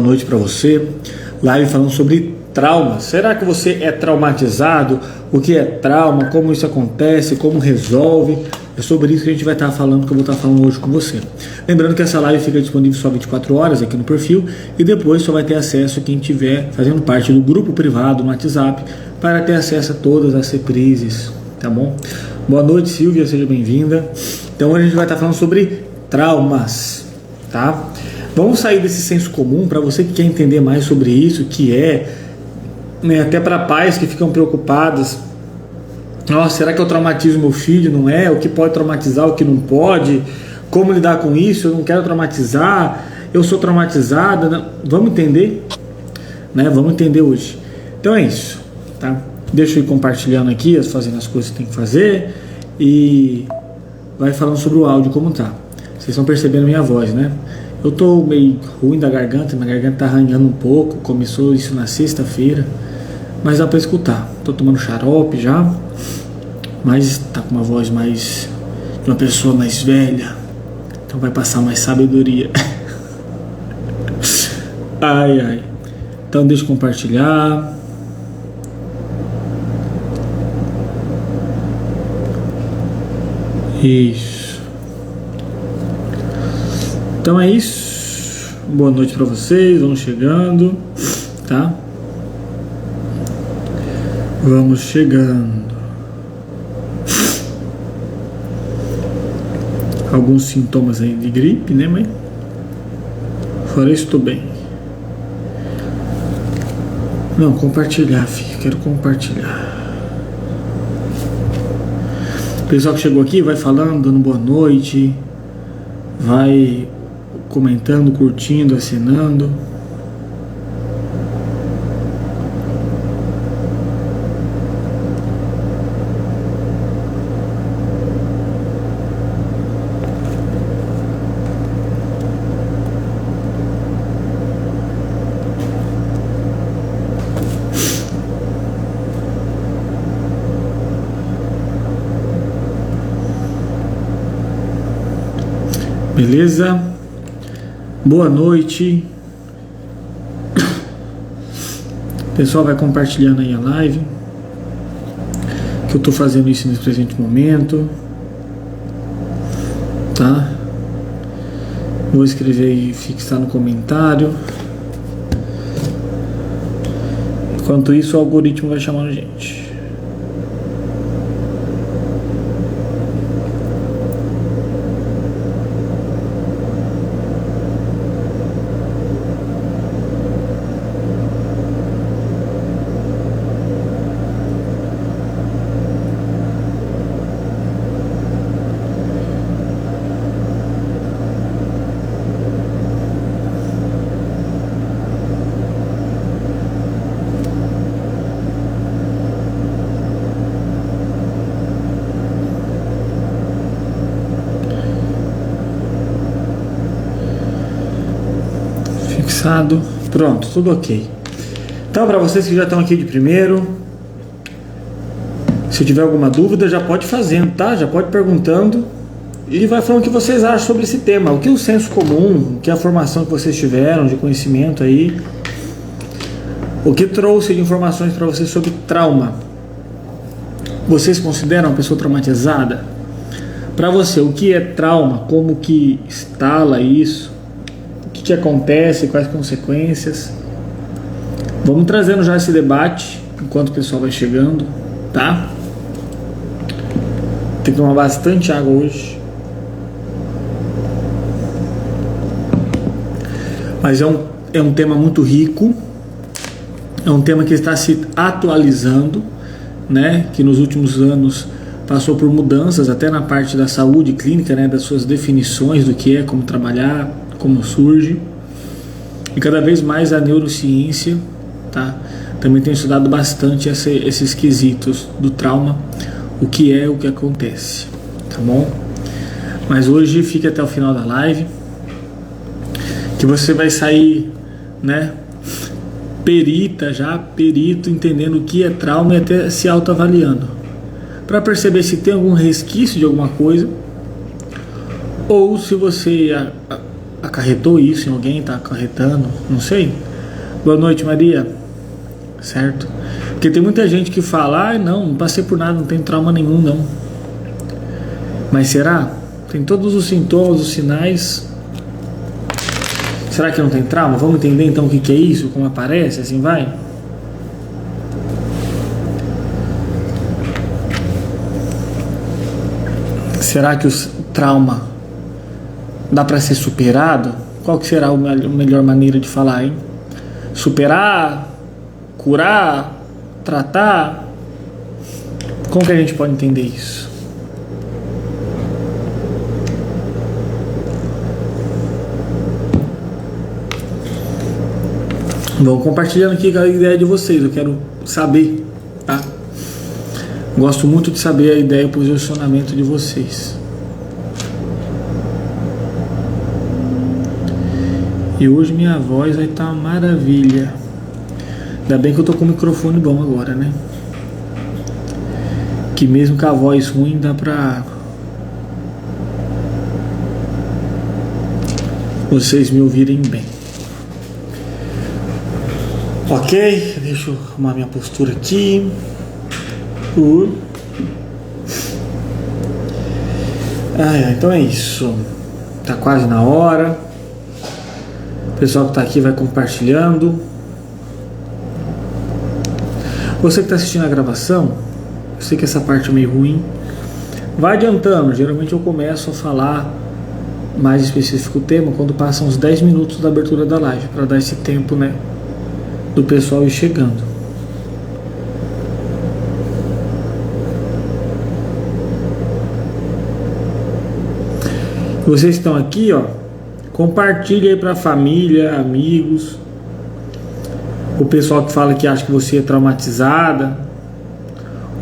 noite para você. Live falando sobre trauma. Será que você é traumatizado? O que é trauma? Como isso acontece? Como resolve? É sobre isso que a gente vai estar falando, que eu vou estar falando hoje com você. Lembrando que essa live fica disponível só 24 horas aqui no perfil e depois só vai ter acesso quem estiver fazendo parte do grupo privado no WhatsApp para ter acesso a todas as reprises, tá bom? Boa noite, Silvia, seja bem-vinda. Então hoje a gente vai estar falando sobre traumas, tá? Vamos sair desse senso comum para você que quer entender mais sobre isso, que é, né, até para pais que ficam preocupados. Nossa, será que eu traumatizo meu filho? Não é? O que pode traumatizar, o que não pode? Como lidar com isso? Eu não quero traumatizar, eu sou traumatizada. Não. Vamos entender? Né? Vamos entender hoje. Então é isso, tá? Deixa eu ir compartilhando aqui, fazendo as coisas que tem que fazer e vai falando sobre o áudio como tá. Vocês estão percebendo minha voz, né? Eu tô meio ruim da garganta, minha garganta tá arranhando um pouco, começou isso na sexta-feira, mas dá pra escutar. Tô tomando xarope já, mas tá com uma voz mais de uma pessoa mais velha, então vai passar mais sabedoria. Ai, ai. Então deixa eu compartilhar. Isso. Então é isso. Boa noite para vocês. Vamos chegando, tá? Vamos chegando. Alguns sintomas aí de gripe, né, mãe? Fora isso, tô bem. Não, compartilhar, filho. Quero compartilhar. O pessoal que chegou aqui vai falando, dando boa noite, vai comentando, curtindo, assinando. Beleza? Boa noite. O pessoal vai compartilhando aí a live, que eu tô fazendo isso nesse presente momento, tá? Vou escrever e fixar no comentário. Enquanto isso, o algoritmo vai chamando a gente. Pronto, tudo ok. Então, para vocês que já estão aqui de primeiro, se tiver alguma dúvida, já pode fazendo, tá? Já pode perguntando e vai falando o que vocês acham sobre esse tema, o que o senso comum, o que a formação que vocês tiveram de conhecimento aí, o que trouxe de informações para vocês sobre trauma. Vocês consideram uma pessoa traumatizada? Para você, o que é trauma? Como que instala isso? O que acontece, quais consequências? Vamos trazendo já esse debate enquanto o pessoal vai chegando, tá? Tem que tomar bastante água hoje. Mas é um tema muito rico, é um tema que está se atualizando, né? Que nos últimos anos passou por mudanças até na parte da saúde clínica, né? Das suas definições do que é, como trabalhar, como surge, e cada vez mais a neurociência, tá? Também tem estudado bastante esses quesitos do trauma, o que é, o que acontece, tá bom? Mas hoje fique até o final da live, que você vai sair, né, perito, entendendo o que é trauma e até se autoavaliando, para perceber se tem algum resquício de alguma coisa, ou se você acarretou isso em alguém, está acarretando, não sei. Boa noite, Maria. Certo? Porque tem muita gente que fala, não passei por nada, não tenho trauma nenhum, não. Mas será? Tem todos os sintomas, os sinais. Será que não tem trauma? Vamos entender então o que é isso, como aparece, assim vai? Será que o trauma dá para ser superado? Qual que será a melhor maneira de falar, hein? Superar, curar, tratar? Como que a gente pode entender isso? Vou compartilhando aqui a ideia de vocês, eu quero saber, tá? Gosto muito de saber a ideia e o posicionamento de vocês. E hoje minha voz vai estar uma maravilha. Ainda bem que eu tô com o microfone bom agora, né? Que mesmo com a voz ruim dá pra vocês me ouvirem bem. Ok, deixa eu arrumar minha postura aqui. Então é isso. Tá quase na hora. O pessoal que tá aqui vai compartilhando. Você que tá assistindo a gravação, eu sei que essa parte é meio ruim. Vai adiantando. Geralmente eu começo a falar mais específico o tema quando passam uns 10 minutos da abertura da live, para dar esse tempo, né, do pessoal ir chegando. Vocês estão aqui, compartilha aí para família, amigos, o pessoal que fala que acha que você é traumatizada,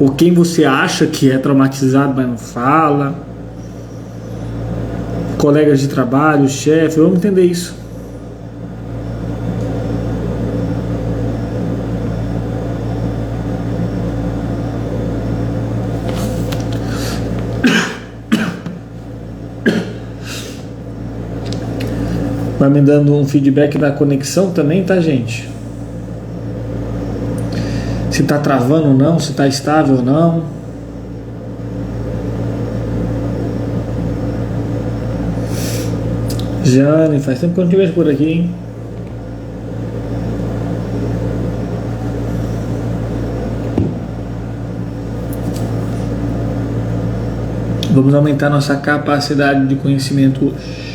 ou quem você acha que é traumatizado mas não fala, colegas de trabalho, chefe, vamos entender isso. Vai me dando um feedback da conexão também, tá, gente? Se tá travando ou não, se tá estável ou não. Jane, faz tempo que eu não te vejo por aqui, hein? Vamos aumentar nossa capacidade de conhecimento hoje.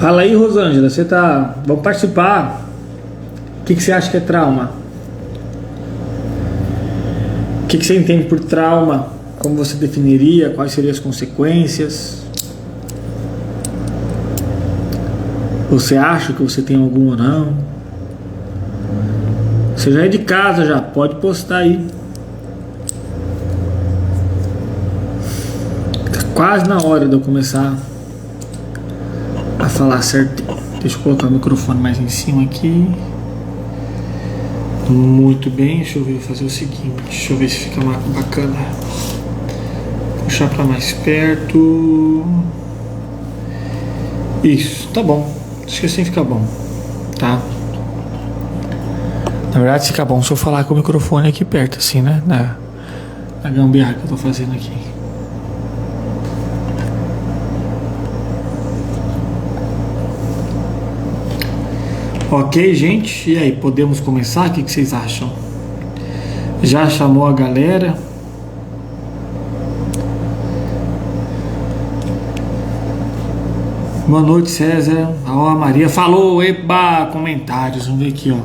Fala aí, Rosângela, você tá... Vamos participar. O que você acha que é trauma? O que você entende por trauma? Como você definiria? Quais seriam as consequências? Você acha que você tem algum ou não? Você já é de casa, já pode postar aí. Tá quase na hora de eu começar a falar certinho. Deixa eu colocar o microfone mais em cima aqui. Muito bem, deixa eu ver, fazer o seguinte, deixa eu ver se fica mais bacana. Puxar para mais perto. Isso, tá bom. Acho que assim fica bom, tá? Na verdade fica bom se eu falar com o microfone aqui perto, assim, né? Na gambiarra que eu tô fazendo aqui. Ok, gente, e aí, podemos começar? O que vocês acham? Já chamou a galera? Boa noite, César. Ó, a Maria falou, eba, comentários, vamos ver aqui, ó.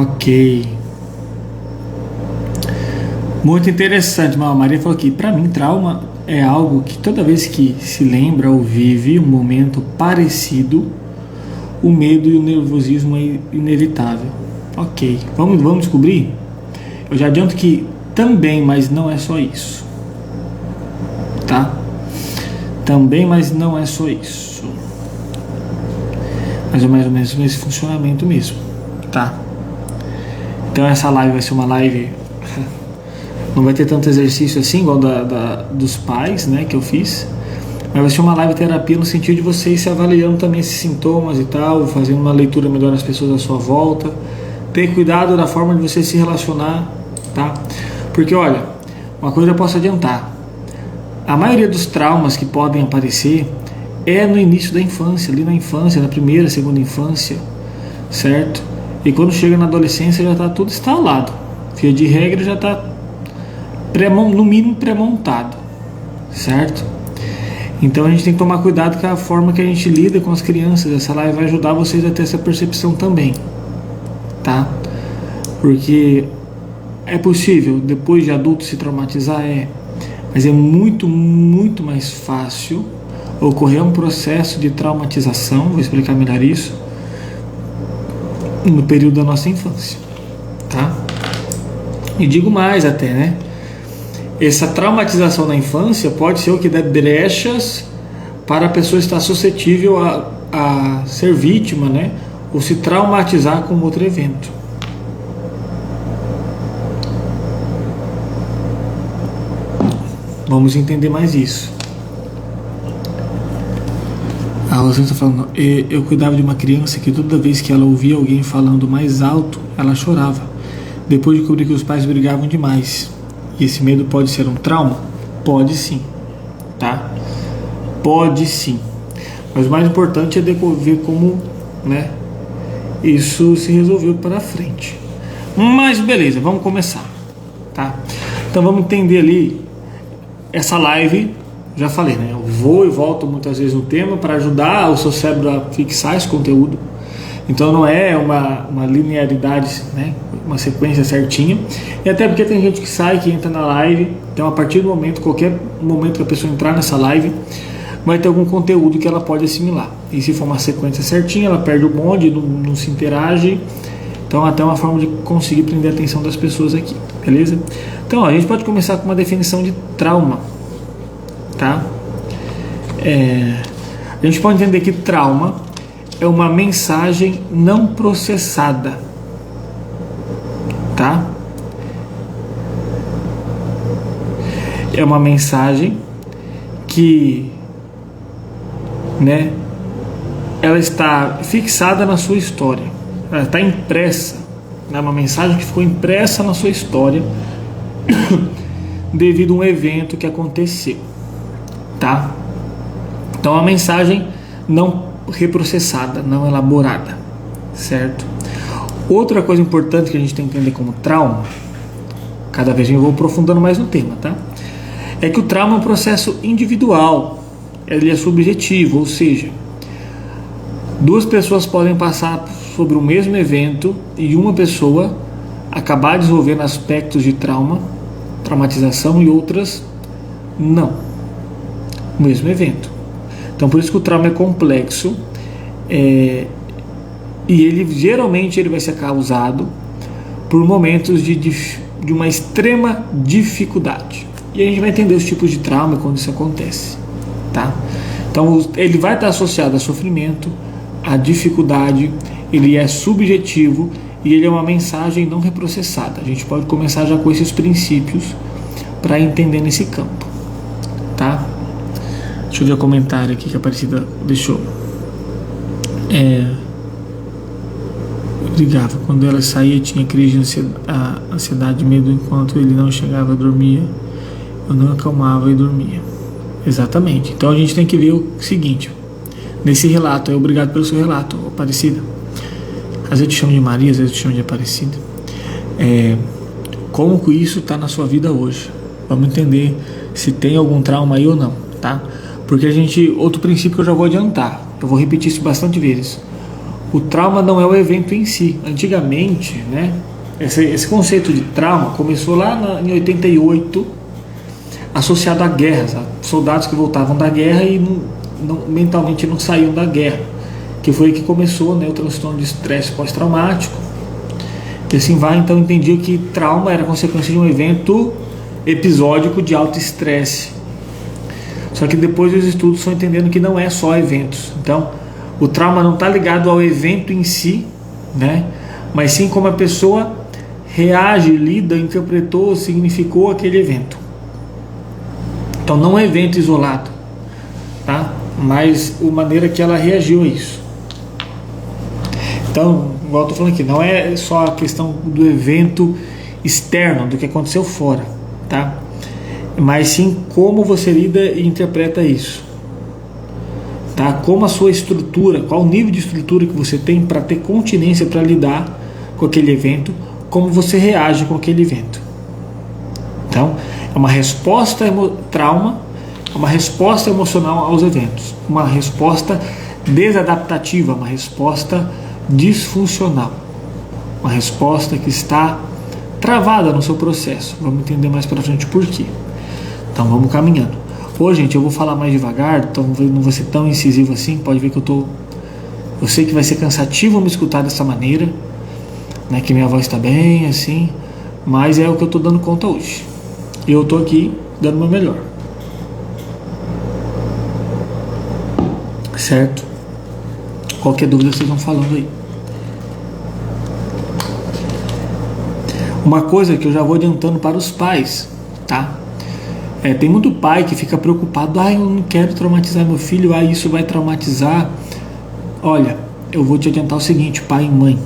Ok. Muito interessante, a Maria falou aqui, para mim trauma é algo que toda vez que se lembra ou vive um momento parecido, o medo e o nervosismo é inevitável. Ok, vamos descobrir? Eu já adianto que também, mas não é só isso, tá? Também, mas não é só isso. Mas é mais ou menos esse funcionamento mesmo, tá? Então essa live vai ser uma live, não vai ter tanto exercício assim, igual dos pais, né, que eu fiz, mas vai ser uma live terapia no sentido de vocês se avaliando também esses sintomas e tal, fazendo uma leitura melhor das pessoas à sua volta, ter cuidado da forma de você se relacionar, tá? Porque olha, uma coisa eu posso adiantar, a maioria dos traumas que podem aparecer é no início da infância, ali na infância, na primeira, segunda infância, certo? E quando chega na adolescência já está tudo instalado, via de regra já está no mínimo pré-montado, certo? Então a gente tem que tomar cuidado com a forma que a gente lida com as crianças. Essa live vai ajudar vocês a ter essa percepção também, tá? Porque é possível depois de adulto se traumatizar, mas é muito, muito mais fácil ocorrer um processo de traumatização, vou explicar melhor isso, no período da nossa infância, tá? E digo mais até, né? Essa traumatização na infância pode ser o que dá brechas para a pessoa estar suscetível a ser vítima, né? Ou se traumatizar com outro evento. Vamos entender mais isso. A Rosana está falando, eu cuidava de uma criança que toda vez que ela ouvia alguém falando mais alto, ela chorava. Depois de descobrir que os pais brigavam demais. E esse medo pode ser um trauma? Pode sim, tá? Pode sim. Mas o mais importante é ver como, né, isso se resolveu para frente. Mas beleza, vamos começar, tá? Então vamos entender ali essa live. Já falei, né? Eu vou e volto muitas vezes no tema para ajudar o seu cérebro a fixar esse conteúdo. Então não é uma linearidade, né? Uma sequência certinha. E até porque tem gente que sai, que entra na live. Então a partir do momento, qualquer momento que a pessoa entrar nessa live, vai ter algum conteúdo que ela pode assimilar. E se for uma sequência certinha, ela perde o bonde, não se interage. Então até uma forma de conseguir prender a atenção das pessoas aqui, beleza? Então ó, a gente pode começar com uma definição de trauma, tá? A gente pode entender que trauma é uma mensagem não processada, tá? É uma mensagem que, né, ela está fixada na sua história, ela está impressa, é uma mensagem que ficou impressa na sua história devido a um evento que aconteceu, tá? Então a mensagem não reprocessada, não elaborada, certo? Outra coisa importante que a gente tem que entender como trauma, cada vez eu vou aprofundando mais no tema, tá? É que o trauma é um processo individual, ele é subjetivo, ou seja, duas pessoas podem passar sobre o mesmo evento e uma pessoa acabar desenvolvendo aspectos de traumatização e outras não. O mesmo evento. Então por isso que o trauma é complexo, e ele geralmente vai ser causado por momentos de uma extrema dificuldade. E a gente vai entender os tipos de trauma quando isso acontece, tá? Então ele vai estar associado a sofrimento, a dificuldade, ele é subjetivo e ele é uma mensagem não reprocessada. A gente pode começar já com esses princípios para entender nesse campo, tá? Deixa eu ver o comentário aqui que a Aparecida deixou. Brigava. Quando ela saía, tinha crise de ansiedade e medo. Enquanto ele não chegava, dormia. Eu não acalmava e dormia. Exatamente. Então a gente tem que ver o seguinte. Nesse relato, obrigado pelo seu relato, Aparecida. Às vezes eu te chamo de Maria, às vezes eu te chamo de Aparecida. Como que isso está na sua vida hoje? Vamos entender se tem algum trauma aí ou não, tá? Porque outro princípio que eu já vou adiantar, eu vou repetir isso bastante vezes. O trauma não é o evento em si. Antigamente, né, esse conceito de trauma começou lá em 88, associado a guerras, a soldados que voltavam da guerra e mentalmente não saíam da guerra, que foi aí que começou, né, o transtorno de estresse pós-traumático. E assim vai. Então entendi que trauma era consequência de um evento episódico de alto estresse. Só que depois os estudos estão entendendo que não é só eventos. Então, O trauma não está ligado ao evento em si, né? Mas sim como a pessoa reage, lida, interpretou, significou aquele evento. Então não é evento isolado, tá? Mas a maneira que ela reagiu a isso. Então, igual eu estou falando aqui, não é só a questão do evento externo, do que aconteceu fora, tá? Mas sim como você lida e interpreta isso, tá? Como a sua estrutura, qual o nível de estrutura que você tem para ter continência para lidar com aquele evento, como você reage com aquele evento. Então, é uma resposta trauma, é uma resposta emocional aos eventos, uma resposta desadaptativa, uma resposta disfuncional, uma resposta que está travada no seu processo. Vamos entender mais para frente por quê. Então vamos caminhando. Hoje, gente, eu vou falar mais devagar, então não vou ser tão incisivo assim. Pode ver que eu sei que vai ser cansativo me escutar dessa maneira, né, que minha voz está bem assim, mas é o que eu estou dando conta hoje. Eu estou aqui dando o meu melhor, certo? Qualquer dúvida vocês vão falando aí. Uma coisa que eu já vou adiantando para os pais, tá? Tem muito pai que fica preocupado, eu não quero traumatizar meu filho, isso vai traumatizar. Olha, eu vou te adiantar o seguinte, pai e mãe,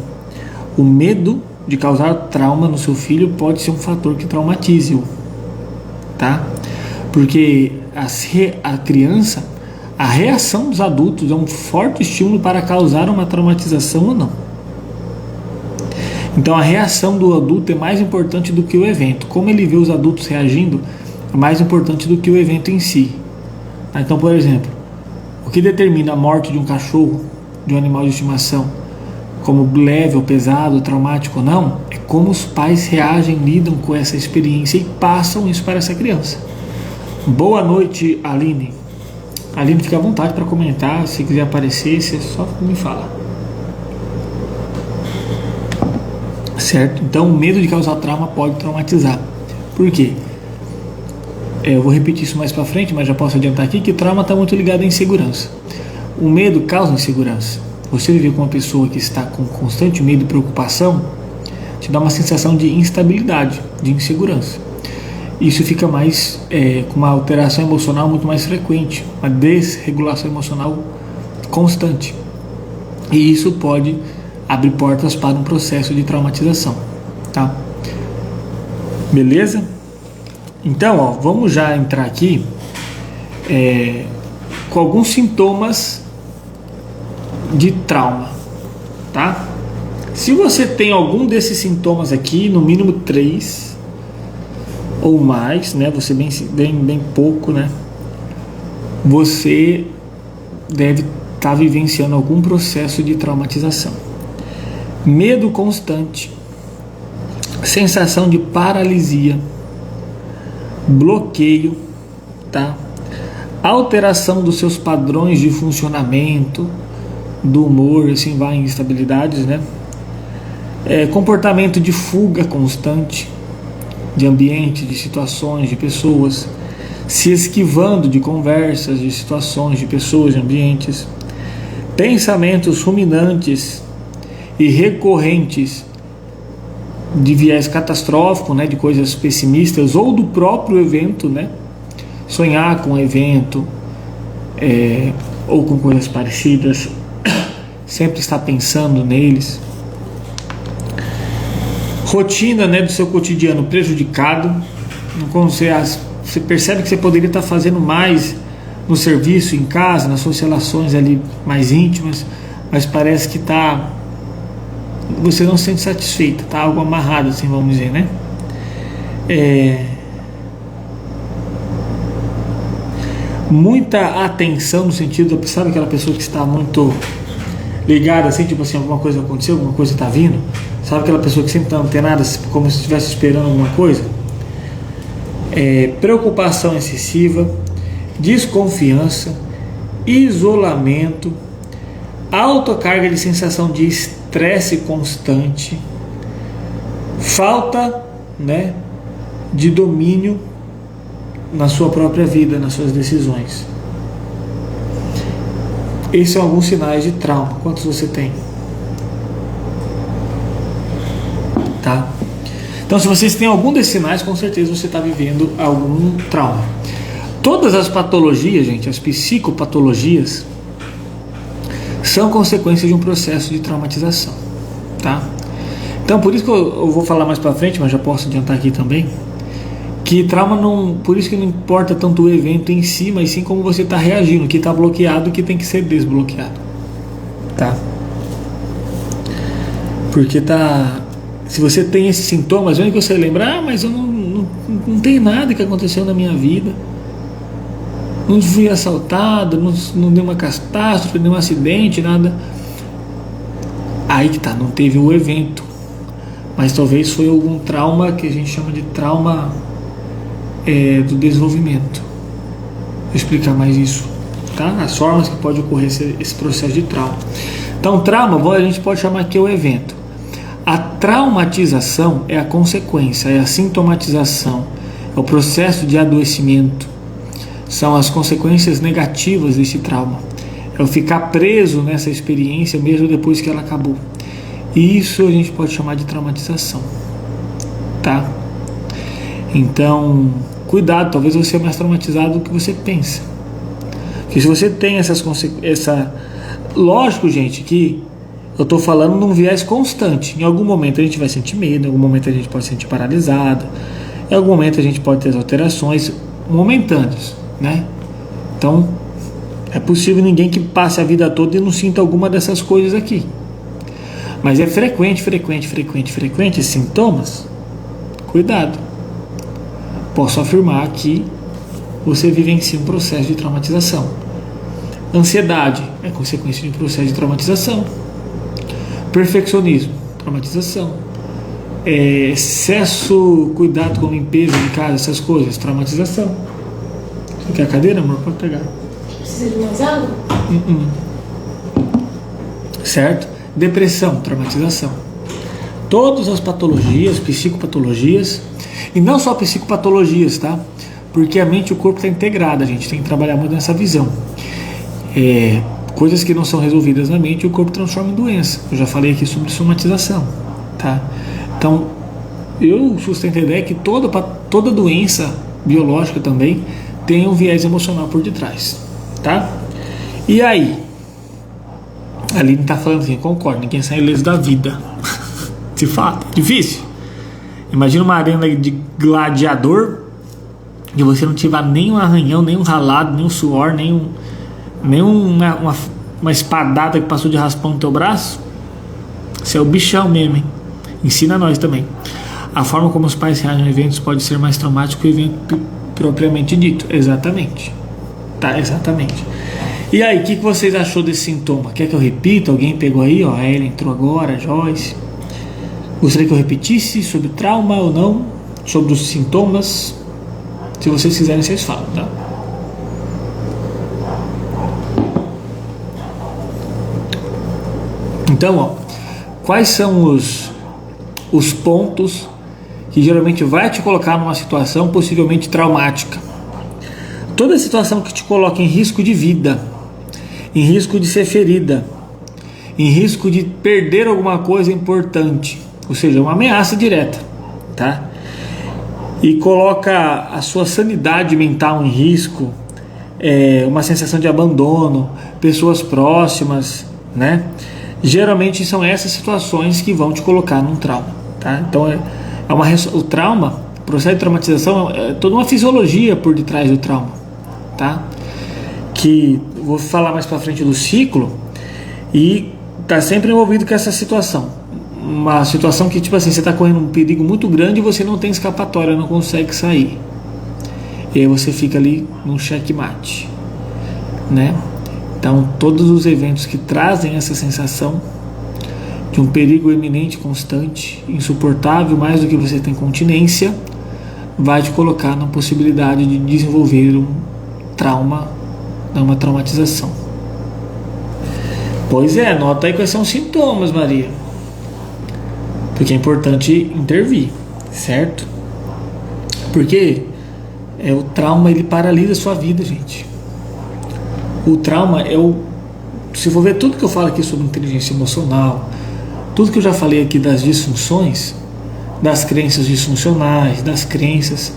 o medo de causar trauma no seu filho pode ser um fator que traumatize-o, tá? Porque a criança, a reação dos adultos é um forte estímulo para causar uma traumatização ou não. Então a reação do adulto é mais importante do que o evento. Como ele vê os adultos reagindo é mais importante do que o evento em si. Então, por exemplo, o que determina a morte de um cachorro, de um animal de estimação, como leve ou pesado, traumático ou não, é como os pais reagem, lidam com essa experiência e passam isso para essa criança. Boa noite, Aline. Aline, fica à vontade para comentar, se quiser aparecer, você só me fala. Certo? Então, o medo de causar trauma pode traumatizar. Por quê? Eu vou repetir isso mais para frente, mas já posso adiantar aqui que trauma está muito ligado à insegurança. O medo causa insegurança. Você viver com uma pessoa que está com constante medo e preocupação te dá uma sensação de instabilidade, de insegurança. Isso fica mais com uma alteração emocional muito mais frequente, uma desregulação emocional constante. E isso pode abrir portas para um processo de traumatização, tá? Beleza? Então, vamos já entrar aqui com alguns sintomas de trauma, tá? Se você tem algum desses sintomas aqui, no mínimo 3 ou mais, né? Você bem pouco, né? Você deve estar vivenciando algum processo de traumatização. Medo constante, sensação de paralisia, bloqueio, tá? Alteração dos seus padrões de funcionamento, do humor, assim vai em instabilidades, né? Comportamento de fuga constante de ambiente, de situações, de pessoas, se esquivando de conversas, de situações, de pessoas, de ambientes, pensamentos ruminantes e recorrentes de viés catastrófico, né, de coisas pessimistas ou do próprio evento, né, sonhar com o evento ou com coisas parecidas, sempre estar pensando neles, rotina, né, do seu cotidiano prejudicado, quando você percebe que você poderia estar fazendo mais no serviço, em casa, nas suas relações ali mais íntimas, mas parece que você não se sente satisfeito, está algo amarrado, assim, vamos dizer, né? Muita atenção no sentido, sabe aquela pessoa que está muito ligada, assim, tipo assim, alguma coisa aconteceu, alguma coisa está vindo, sabe aquela pessoa que sempre está antenada, como se estivesse esperando alguma coisa? Preocupação excessiva, desconfiança, isolamento, alta carga de sensação de estresse constante, falta, né, de domínio na sua própria vida, nas suas decisões. Esses são alguns sinais de trauma. Quantos você tem? Tá? Então, se vocês têm algum desses sinais, com certeza você está vivendo algum trauma. Todas as patologias, gente, as psicopatologias, são consequências de um processo de traumatização, tá? Então, por isso que eu vou falar mais para frente, mas já posso adiantar aqui também, que trauma não, por isso que não importa tanto o evento em si, mas sim como você está reagindo, o que está bloqueado, o que tem que ser desbloqueado, tá? Porque se você tem esses sintomas, mesmo que você lembra, mas eu não tem nada que aconteceu na minha vida, não fui assaltado, não deu uma catástrofe, nenhum acidente, nada. Aí que tá, não teve o evento, mas talvez foi algum trauma que a gente chama de trauma do desenvolvimento. Vou explicar mais isso, tá? As formas que pode ocorrer esse processo de trauma. Então, trauma, a gente pode chamar aqui o evento. A traumatização é a consequência, é a sintomatização, é o processo de adoecimento, são as consequências negativas desse trauma, é o ficar preso nessa experiência mesmo depois que ela acabou. Isso a gente pode chamar de traumatização, tá? Então, cuidado, talvez você é mais traumatizado do que você pensa. Porque se você tem lógico, gente, que eu estou falando num viés constante. Em algum momento a gente vai sentir medo, em algum momento a gente pode se sentir paralisado, em algum momento a gente pode ter as alterações momentâneas, né? Então, é possível ninguém que passe a vida toda e não sinta alguma dessas coisas aqui. Mas é frequente esses sintomas. Cuidado. Posso afirmar que você vivencia um processo de traumatização. Ansiedade é consequência de um processo de traumatização. Perfeccionismo, traumatização. Excesso, cuidado com limpeza de casa, essas coisas, traumatização. Você quer a cadeira, amor? Pode pegar. Precisa de mais água? Certo? Depressão, traumatização. Todas as patologias, psicopatologias, e não só psicopatologias, tá? Porque a mente e o corpo estão integrados, a gente tem que trabalhar muito nessa visão. Coisas que não são resolvidas na mente, o corpo transforma em doença. Eu já falei aqui sobre somatização, tá? Então, eu sustento a ideia que toda doença biológica também tem um viés emocional por detrás, tá? E aí? Ali não está falando assim, concordo, ninguém sai ileso da vida. De fato, difícil. Imagina uma arena de gladiador e você não tiver nem um arranhão, nem um ralado, nem um suor, nem uma espadada que passou de raspão no teu braço. Você é o bichão mesmo, hein? Ensina a nós também. A forma como os pais reagem a eventos pode ser mais traumático que o evento propriamente dito. Exatamente. Tá, exatamente. E aí, o que vocês achou desse sintoma? Quer que eu repita? Alguém pegou aí? Ó, a Ellen entrou agora, a Joyce. Gostaria que eu repetisse sobre trauma ou não? Sobre os sintomas? Se vocês quiserem, vocês falam, tá? Então, ó, quais são os pontos que geralmente vai te colocar numa situação possivelmente traumática? Toda situação que te coloca em risco de vida, em risco de ser ferida, em risco de perder alguma coisa importante, ou seja, uma ameaça direta, tá? E coloca a sua sanidade mental em risco, uma sensação de abandono, pessoas próximas, né? Geralmente são essas situações que vão te colocar num trauma, tá? Então o trauma, o processo de traumatização é toda uma fisiologia por detrás do trauma, tá? Que vou falar mais para frente do ciclo e tá sempre envolvido com essa situação, uma situação que tipo assim, você está correndo um perigo muito grande e você não tem escapatória, não consegue sair, e aí você fica ali num checkmate, né? Então, todos os eventos que trazem essa sensação de um perigo iminente, constante, insuportável, mais do que você tem continência, vai te colocar na possibilidade de desenvolver um trauma, uma traumatização. Pois é, anota aí quais são os sintomas, Maria. Porque é importante intervir, certo? Porque o trauma, ele paralisa a sua vida, gente. O trauma é o se for ver tudo que eu falo aqui sobre inteligência emocional, tudo que eu já falei aqui das disfunções, das crenças disfuncionais, das crenças,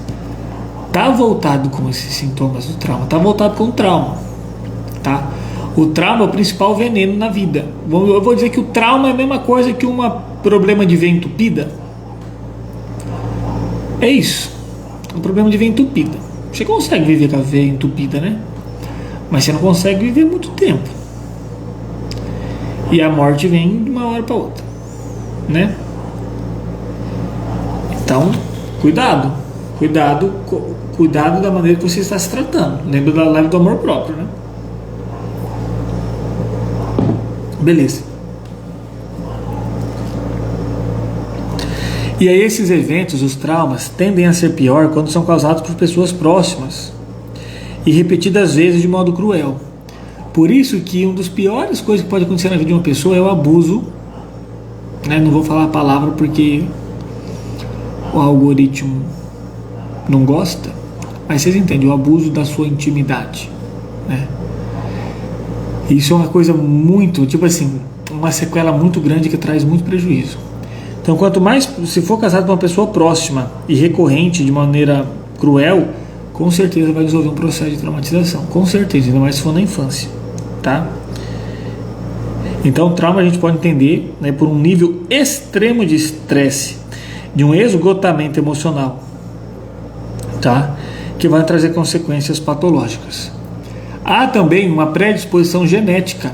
tá voltado com esses sintomas do trauma, tá voltado com o trauma, tá? O trauma é o principal veneno na vida. Eu vou dizer que o trauma é a mesma coisa que um problema de veia entupida. É isso, um problema de veia entupida. Você consegue viver com a veia entupida, né? Mas você não consegue viver muito tempo. E a morte vem de uma hora para outra, né? Então, cuidado da maneira que você está se tratando. Lembra da live do amor próprio, né? Beleza. E aí esses eventos, os traumas, tendem a ser pior quando são causados por pessoas próximas e repetidas vezes de modo cruel. Por isso que uma das piores coisas que pode acontecer na vida de uma pessoa é o abuso, né? Não vou falar a palavra porque o algoritmo não gosta, mas vocês entendem, o abuso da sua intimidade, né? Isso é uma coisa muito, tipo assim, uma sequela muito grande que traz muito prejuízo. Então, quanto mais, se for casado com uma pessoa próxima e recorrente de maneira cruel, com certeza vai desenvolver um processo de traumatização, com certeza, ainda mais se for na infância, tá? Então, o trauma a gente pode entender, né, por um nível extremo de estresse, de um esgotamento emocional, tá? Que vai trazer consequências patológicas. Há também uma predisposição genética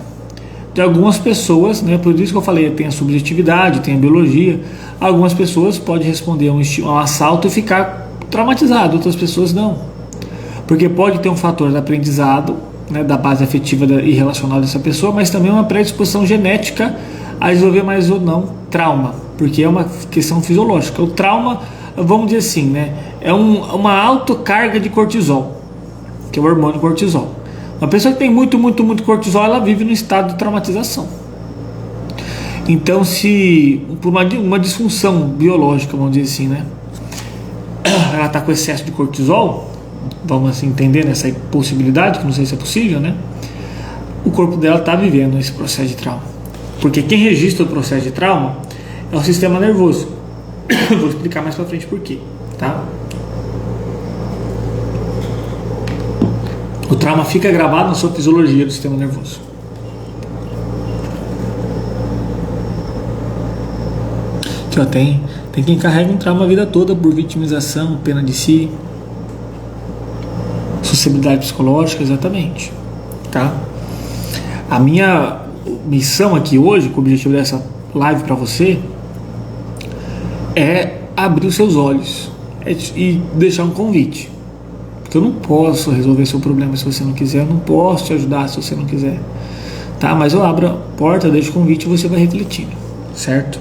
de algumas pessoas, né? Por isso que eu falei, tem a subjetividade, tem a biologia. Algumas pessoas podem responder a um assalto e ficar traumatizado, outras pessoas não, porque pode ter um fator de aprendizado, né, da base afetiva e relacional dessa pessoa, mas também uma predisposição genética a desenvolver mais ou não trauma, porque é uma questão fisiológica. O trauma, vamos dizer assim, né, é uma alta carga de cortisol, que é o hormônio cortisol. Uma pessoa que tem muito cortisol, ela vive no estado de traumatização. Então, se por uma disfunção biológica, vamos dizer assim, né, ela está com excesso de cortisol, vamos assim entender nessa possibilidade, que não sei se é possível, né, o corpo dela está vivendo esse processo de trauma. Porque quem registra o processo de trauma é o sistema nervoso. Vou explicar mais pra frente por quê, tá? O trauma fica gravado na sua fisiologia do sistema nervoso. Então, tem quem carrega um trauma a vida toda por vitimização, pena de si, sociabilidade psicológica, exatamente, tá? A minha missão aqui hoje, com o objetivo dessa live para você, é abrir os seus olhos e deixar um convite. Porque eu não posso resolver seu problema se você não quiser, eu não posso te ajudar se você não quiser, tá? Mas eu abro a porta, deixo o convite e você vai refletindo, certo?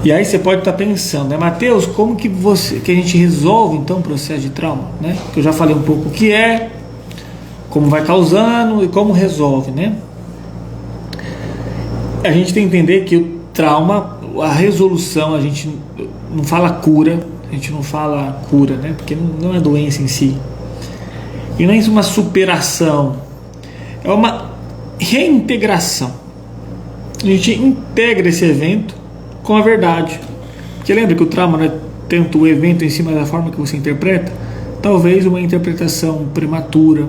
E aí você pode estar pensando, né, Mateus, como que a gente resolve então o processo de trauma, né? Que eu já falei um pouco o que é, como vai causando e como resolve, né? A gente tem que entender que o trauma, a resolução, a gente não fala cura, né? Porque não é doença em si. E nem uma superação, é uma reintegração. A gente integra esse evento com a verdade. Porque lembra que o trauma não é tanto o evento em si, mas a forma que você interpreta. Talvez uma interpretação prematura,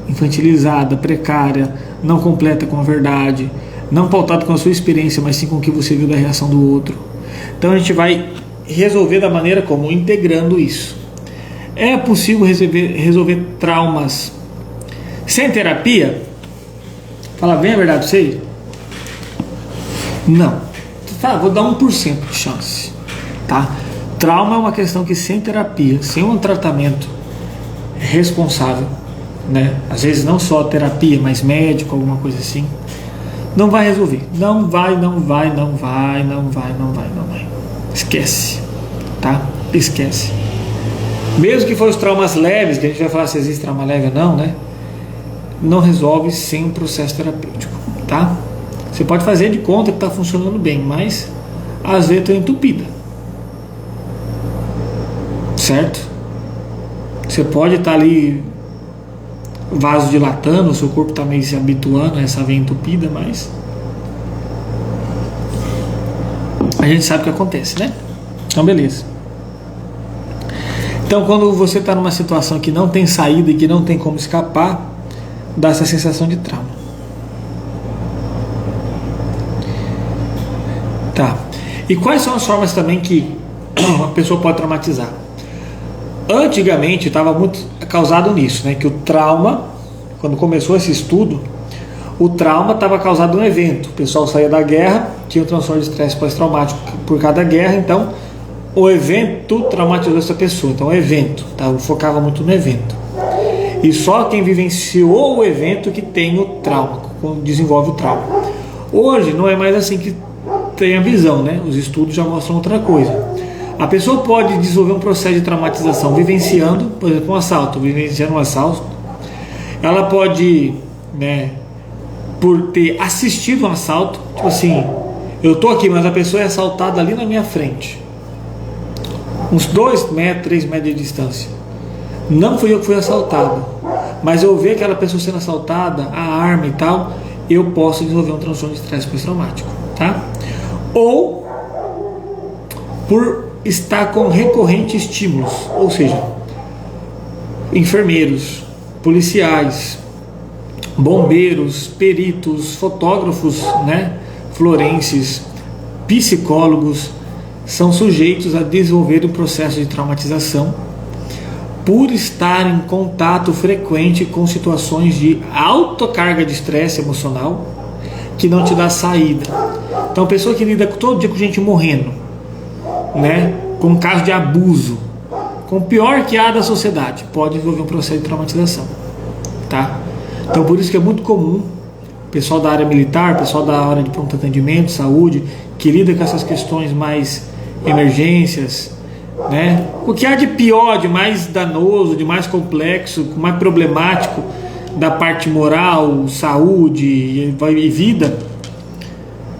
infantilizada, precária, não completa com a verdade, não pautada com a sua experiência, mas sim com o que você viu da reação do outro. Então a gente vai resolver da maneira como? Integrando isso. É possível resolver traumas sem terapia? Fala bem a verdade pra vocês? Não. Tá, vou dar 1% de chance, tá? Trauma é uma questão que sem terapia, sem um tratamento responsável, né? Às vezes não só terapia, mas médico, alguma coisa assim, não vai resolver. Não vai. Esquece, tá? Esquece. Mesmo que for os traumas leves, que a gente vai falar se existe trauma leve ou não, né? Não resolve sem um processo terapêutico, tá? Você pode fazer de conta que está funcionando bem, mas às vezes está entupida, certo? Você pode estar ali vasodilatando, o seu corpo está meio se habituando a essa veia entupida, mas a gente sabe o que acontece, né? Então, beleza. Então, quando você está numa situação que não tem saída e que não tem como escapar, dá essa sensação de trauma. Tá. E quais são as formas também que uma pessoa pode traumatizar? Antigamente estava muito causado nisso, né? Que o trauma, quando começou esse estudo, o trauma estava causado em um evento. O pessoal saía da guerra, tinha um transtorno de estresse pós-traumático por cada guerra, então o evento traumatizou essa pessoa. Então o evento, tá? Eu focava muito no evento. E só quem vivenciou o evento que tem o trauma, desenvolve o trauma. Hoje não é mais assim que tem a visão, né? Os estudos já mostram outra coisa. A pessoa pode desenvolver um processo de traumatização vivenciando, por exemplo, um assalto, vivenciando um assalto. Ela pode, né, por ter assistido um assalto, tipo assim, eu estou aqui, mas a pessoa é assaltada ali na minha frente, uns 2 metros, 3 metros de distância. Não fui eu que fui assaltado, mas eu ver aquela pessoa sendo assaltada, a arma e tal, eu posso desenvolver um transtorno de estresse pós-traumático, tá? Ou por estar com recorrentes estímulos, ou seja, enfermeiros, policiais, bombeiros, peritos, fotógrafos, né, florenses, psicólogos, são sujeitos a desenvolver o processo de traumatização por estar em contato frequente com situações de alta carga de estresse emocional que não te dá saída. Então, a pessoa que lida todo dia com gente morrendo, né, com um caso de abuso, com o pior que há da sociedade, pode desenvolver um processo de traumatização, tá? Então, por isso que é muito comum pessoal da área militar, pessoal da área de pronto atendimento, saúde, que lida com essas questões mais emergências, né? O que há de pior, de mais danoso, de mais complexo, mais problemático da parte moral, saúde e vida,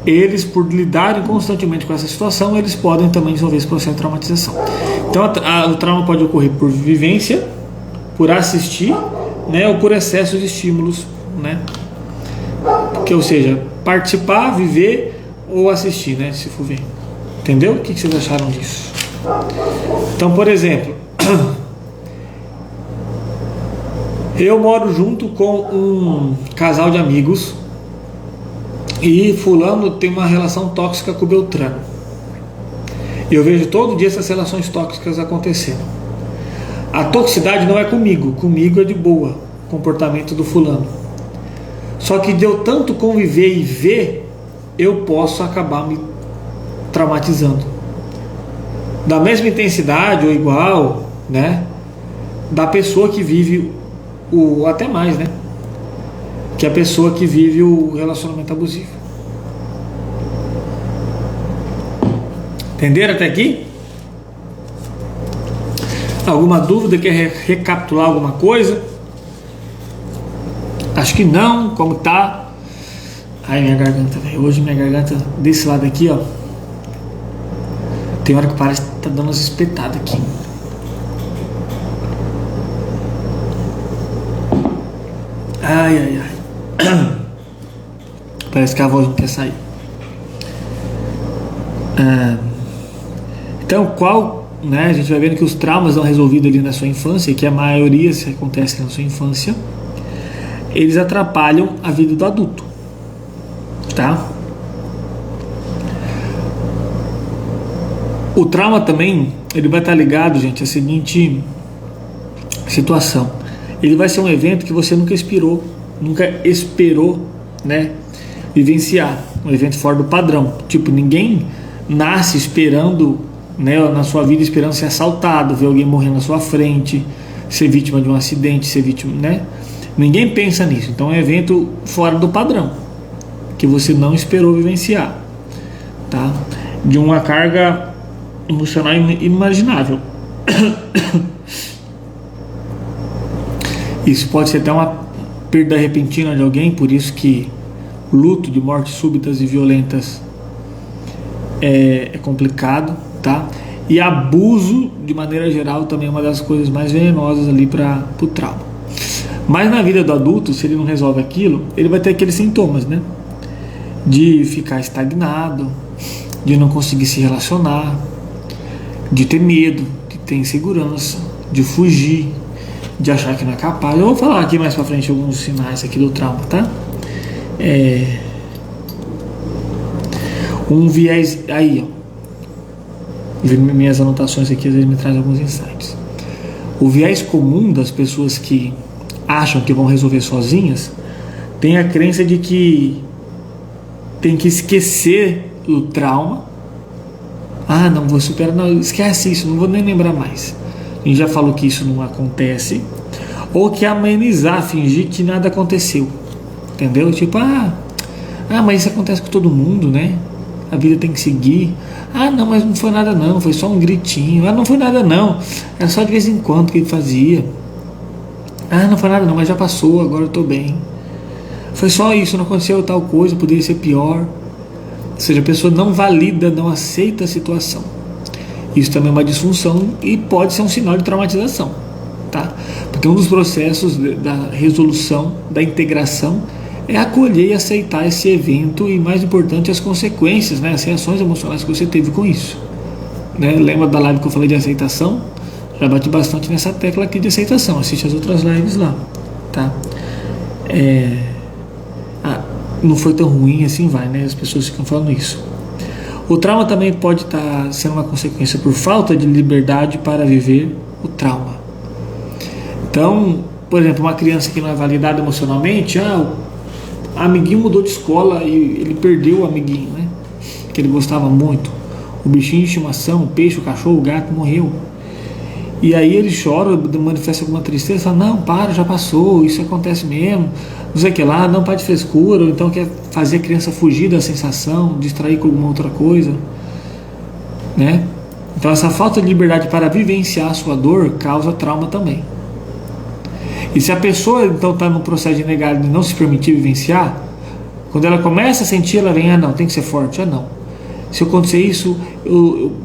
eles, por lidarem constantemente com essa situação, eles podem também desenvolver esse processo de traumatização. Então, o trauma pode ocorrer por vivência, por assistir, né, ou por excesso de estímulos, né? Ou seja, participar, viver ou assistir, né, se for ver. Entendeu? O que vocês acharam disso? Então, por exemplo, eu moro junto com um casal de amigos e fulano tem uma relação tóxica com o Beltrano. Eu vejo todo dia essas relações tóxicas acontecendo. A toxicidade não é comigo é de boa, o comportamento do fulano. Só que de eu tanto conviver e ver, eu posso acabar me traumatizando. Da mesma intensidade ou igual, né, da pessoa que vive até mais, né, que a pessoa que vive o relacionamento abusivo. Entenderam até aqui? Alguma dúvida? Quer recapitular alguma coisa? Acho que não. Como tá? Ai, minha garganta, velho. Hoje minha garganta desse lado aqui, ó, tem hora que parece que tá dando umas espetadas aqui. Ai, ai, ai. Parece que a voz não quer sair. Então, né, a gente vai vendo que os traumas não resolvidos ali na sua infância, que a maioria se acontece na sua infância, eles atrapalham a vida do adulto, tá? O trauma também, ele vai estar ligado, gente, à seguinte situação. Ele vai ser um evento que você nunca esperou, né, vivenciar. Um evento fora do padrão. Tipo, ninguém nasce esperando, né, na sua vida esperando ser assaltado, ver alguém morrer na sua frente, ser vítima de um acidente, ser vítima, né? Ninguém pensa nisso. Então é um evento fora do padrão, que você não esperou vivenciar, tá? De uma carga emocional inimaginável. Isso pode ser até uma perda repentina de alguém, por isso que luto de mortes súbitas e violentas é complicado, tá? E abuso, de maneira geral, também é uma das coisas mais venenosas ali para o trauma. Mas na vida do adulto, se ele não resolve aquilo, ele vai ter aqueles sintomas, né? De ficar estagnado, de não conseguir se relacionar, de ter medo, de ter insegurança, de fugir, de achar que não é capaz. Eu vou falar aqui mais pra frente alguns sinais aqui do trauma, tá? Um viés aí, ó. Minhas anotações aqui às vezes me trazem alguns insights. O viés comum das pessoas que acham que vão resolver sozinhas tem a crença de que tem que esquecer o trauma. Ah, não vou superar, não, esquece isso, não vou nem lembrar mais. A gente já falou que isso não acontece. Ou que amenizar, fingir que nada aconteceu. Entendeu? Tipo, mas isso acontece com todo mundo, né? A vida tem que seguir. Ah, não, mas não foi nada não, foi só um gritinho. Ah, não foi nada não, era só de vez em quando que ele fazia. Ah, não foi nada não, mas já passou, agora eu tô bem. Foi só isso, não aconteceu tal coisa, poderia ser pior. Ou seja, a pessoa não valida, não aceita a situação. Isso também é uma disfunção e pode ser um sinal de traumatização, tá? Porque um dos processos da resolução, da integração, é acolher e aceitar esse evento e, mais importante, as consequências, né? As reações emocionais que você teve com isso, né? Lembra da live que eu falei de aceitação? Já bati bastante nessa tecla aqui de aceitação. Assiste as outras lives lá, tá? Não foi tão ruim assim, vai, né? As pessoas ficam falando isso. O trauma também pode estar sendo uma consequência por falta de liberdade para viver o trauma. Então, por exemplo, uma criança que não é validada emocionalmente, o amiguinho mudou de escola e ele perdeu o amiguinho, né? Que ele gostava muito. O bichinho de estimação, o peixe, o cachorro, o gato morreu. E aí ele chora, manifesta alguma tristeza, fala, não, para, já passou, isso acontece mesmo, não sei o que lá, não para de frescura, ou então quer fazer a criança fugir da sensação, distrair com alguma outra coisa, né? Então essa falta de liberdade para vivenciar a sua dor causa trauma também. E se a pessoa então está no processo de negar, de não se permitir vivenciar, quando ela começa a sentir, ela vem, não, tem que ser forte, não. Se acontecer isso,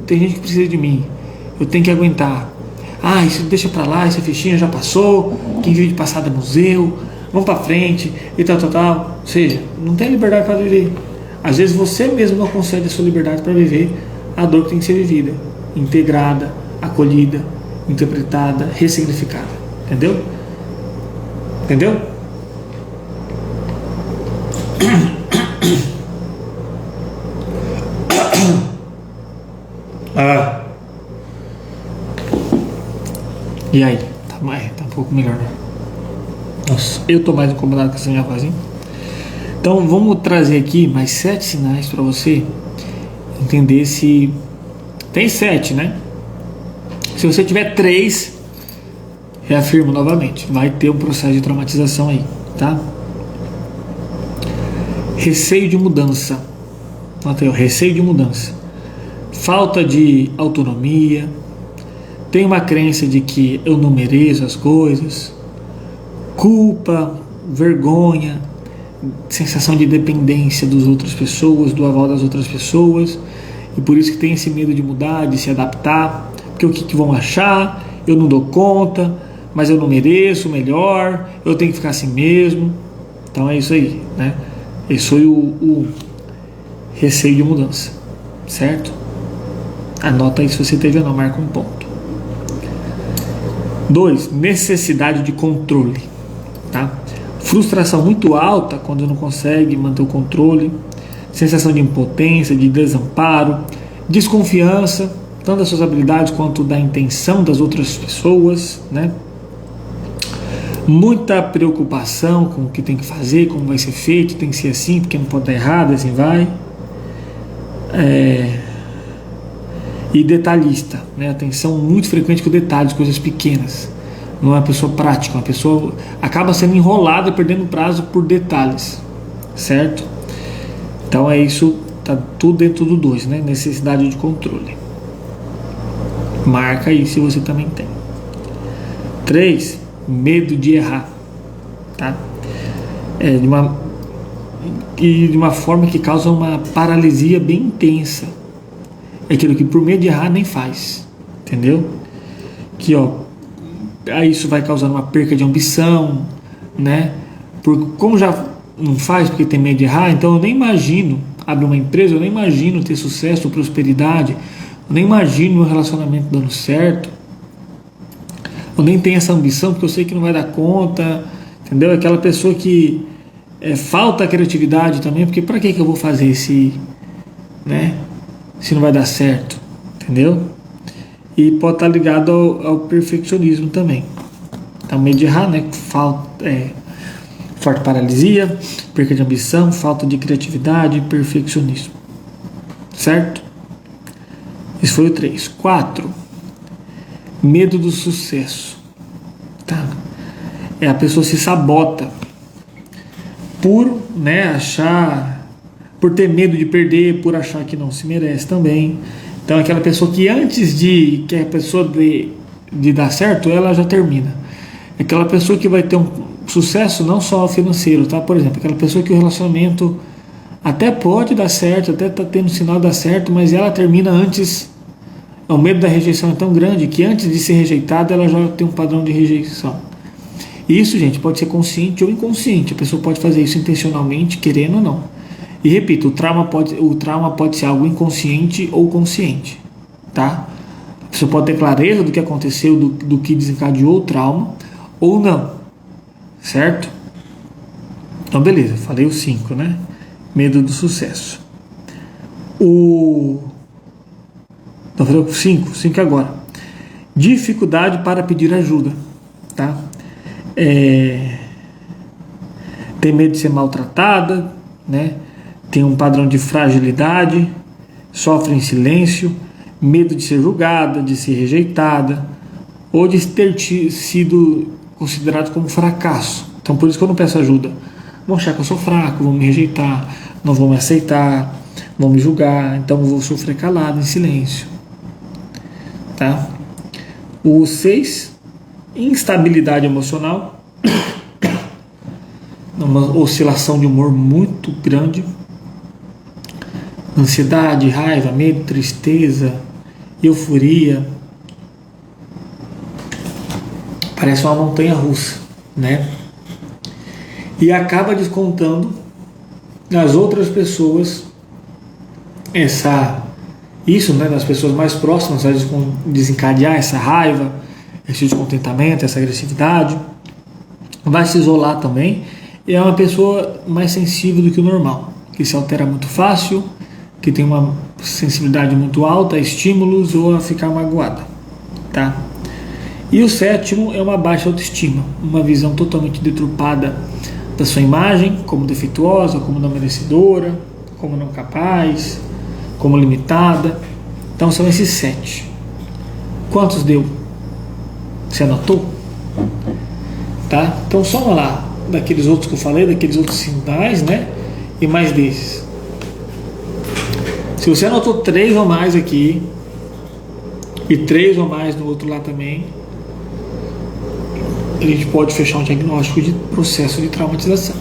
tem gente que precisa de mim, eu tenho que aguentar. Isso deixa pra lá, essa fichinha já passou, quem vive de passado é museu, vamos pra frente, e tal. Ou seja, não tem liberdade para viver. Às vezes você mesmo não concede a sua liberdade para viver a dor que tem que ser vivida, integrada, acolhida, interpretada, ressignificada. Entendeu? Entendeu? E aí? Tá um pouco melhor, né? Nossa, eu tô mais incomodado com essa minha voz, hein? Então vamos trazer aqui mais 7 sinais para você entender se tem 7, né? Se você tiver 3, reafirmo novamente, vai ter um processo de traumatização aí, tá? Receio de mudança. Nota aí, receio de mudança. Falta de autonomia. Tem uma crença de que eu não mereço as coisas. Culpa, vergonha, sensação de dependência das outras pessoas, do aval das outras pessoas. E por isso que tem esse medo de mudar, de se adaptar. Porque o que vão achar? Eu não dou conta, mas eu não mereço melhor, eu tenho que ficar assim mesmo. Então é isso aí, né? Esse foi o receio de mudança, certo? Anota aí se você teve ou não, marca um ponto. 2, necessidade de controle, tá? Frustração muito alta quando não consegue manter o controle, sensação de impotência, de desamparo, desconfiança, tanto das suas habilidades quanto da intenção das outras pessoas, né? Muita preocupação com o que tem que fazer, como vai ser feito, tem que ser assim, porque não pode dar errado, assim vai. E detalhista, né? Atenção muito frequente com detalhes, coisas pequenas. Não é uma pessoa prática, uma pessoa acaba sendo enrolada e perdendo prazo por detalhes, certo? Então é isso, tá tudo dentro do 2, né? Necessidade de controle. Marca aí se você também tem. 3, medo de errar, tá? De uma forma que causa uma paralisia bem intensa É aquilo que por medo de errar nem faz, entendeu? Que aí isso vai causando uma perca de ambição, né? Como já não faz porque tem medo de errar, então eu nem imagino abrir uma empresa, eu nem imagino ter sucesso ou prosperidade, eu nem imagino meu relacionamento dando certo, eu nem tenho essa ambição porque eu sei que não vai dar conta, entendeu? Aquela pessoa que falta a criatividade também, porque para que eu vou fazer se não vai dar certo, entendeu? E pode estar ligado ao perfeccionismo também. Então, medo de errar, né? Forte paralisia, perca de ambição, falta de criatividade e perfeccionismo. Certo? Esse foi o 3. 4. Medo do sucesso. Tá? A pessoa se sabota por por ter medo de perder, por achar que não se merece também. Então aquela pessoa que antes de que a pessoa de dar certo, ela já termina. Aquela pessoa que vai ter um sucesso não só financeiro, tá? Por exemplo, aquela pessoa que o relacionamento até pode dar certo, até tá tendo sinal de dar certo, mas ela termina antes. O medo da rejeição é tão grande que antes de ser rejeitada ela já tem um padrão de rejeição. Isso, gente, pode ser consciente ou inconsciente. A pessoa pode fazer isso intencionalmente, querendo ou não. E repito, o trauma pode ser algo inconsciente ou consciente, tá? A pessoa pode ter clareza do que aconteceu, do que desencadeou o trauma, ou não, certo? Então, beleza, falei o 5, né? Medo do sucesso. Então, falei o 5 agora. Dificuldade para pedir ajuda, tá? Tem medo de ser maltratada, né? Tem um padrão de fragilidade, sofre em silêncio, medo de ser julgada, de ser rejeitada, ou de ter sido considerado como fracasso. Então por isso que eu não peço ajuda. Vão achar que eu sou fraco, vão me rejeitar, não vão me aceitar, vão me julgar, então eu vou sofrer calado, em silêncio. Tá? O 6, instabilidade emocional, uma oscilação de humor muito grande, ansiedade, raiva, medo, tristeza, euforia. Parece uma montanha russa, né? E acaba descontando nas outras pessoas isso, né, das pessoas mais próximas, vai desencadear essa raiva, esse descontentamento, essa agressividade. Vai se isolar também. E é uma pessoa mais sensível do que o normal, que se altera muito fácil, que tem uma sensibilidade muito alta a estímulos ou a ficar magoada, tá? E o 7º é uma baixa autoestima, uma visão totalmente deturpada da sua imagem, como defeituosa, como não merecedora, como não capaz, como limitada. Então são esses 7. Quantos deu? Você anotou? Tá? Então soma lá daqueles outros que eu falei, daqueles outros sinais, né? E mais desses. Se você anotou 3 ou mais aqui e 3 ou mais no outro lá também, a gente pode fechar um diagnóstico de processo de traumatização.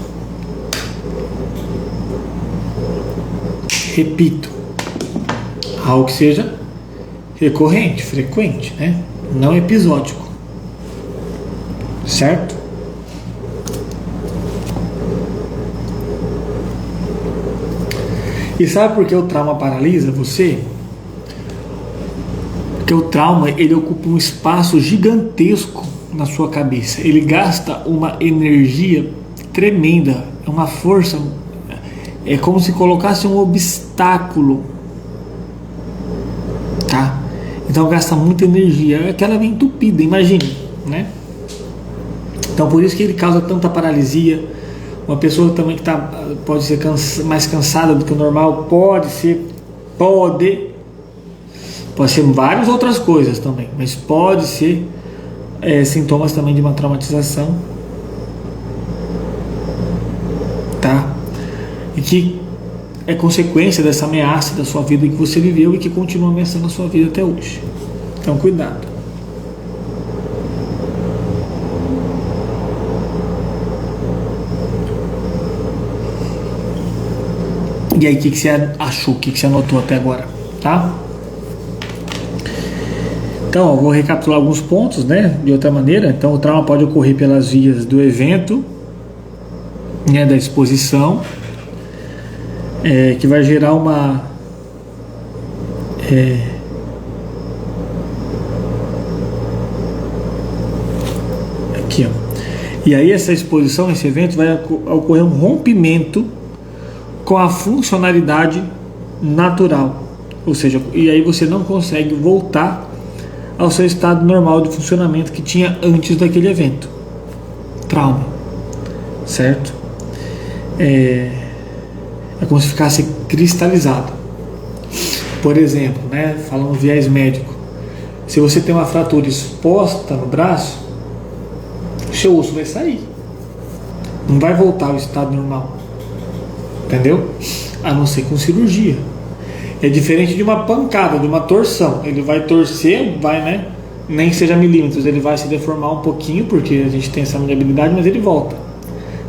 Repito, algo que seja recorrente, frequente, né? Não episódico. Certo? E sabe por que o trauma paralisa você? Porque o trauma, ele ocupa um espaço gigantesco na sua cabeça. Ele gasta uma energia tremenda, uma força. É como se colocasse um obstáculo, tá? Então gasta muita energia, aquela vem entupida, imagine, né? Então por isso que ele causa tanta paralisia. Uma pessoa também que pode ser mais cansada do que o normal, pode ser várias outras coisas também, mas pode ser sintomas também de uma traumatização, tá? E que é consequência dessa ameaça da sua vida que você viveu e que continua ameaçando a sua vida até hoje. Então cuidado. E aí, o que você achou? O que você anotou até agora? Tá? Então, eu vou recapitular alguns pontos, né, de outra maneira. Então, o trauma pode ocorrer pelas vias do evento, né, da exposição, que vai gerar uma aqui, ó. E aí essa exposição, esse evento, vai ocorrer um rompimento com a funcionalidade natural, ou seja, e aí você não consegue voltar ao seu estado normal de funcionamento que tinha antes daquele evento. Trauma, certo? É como se ficasse cristalizado. Por exemplo, né, falando viés médico, se você tem uma fratura exposta no braço, seu osso vai sair, não vai voltar ao estado normal, entendeu? A não ser com cirurgia. É diferente de uma pancada, de uma torção. Ele vai torcer, vai, né? Nem que seja milímetros, ele vai se deformar um pouquinho, porque a gente tem essa maleabilidade, mas ele volta.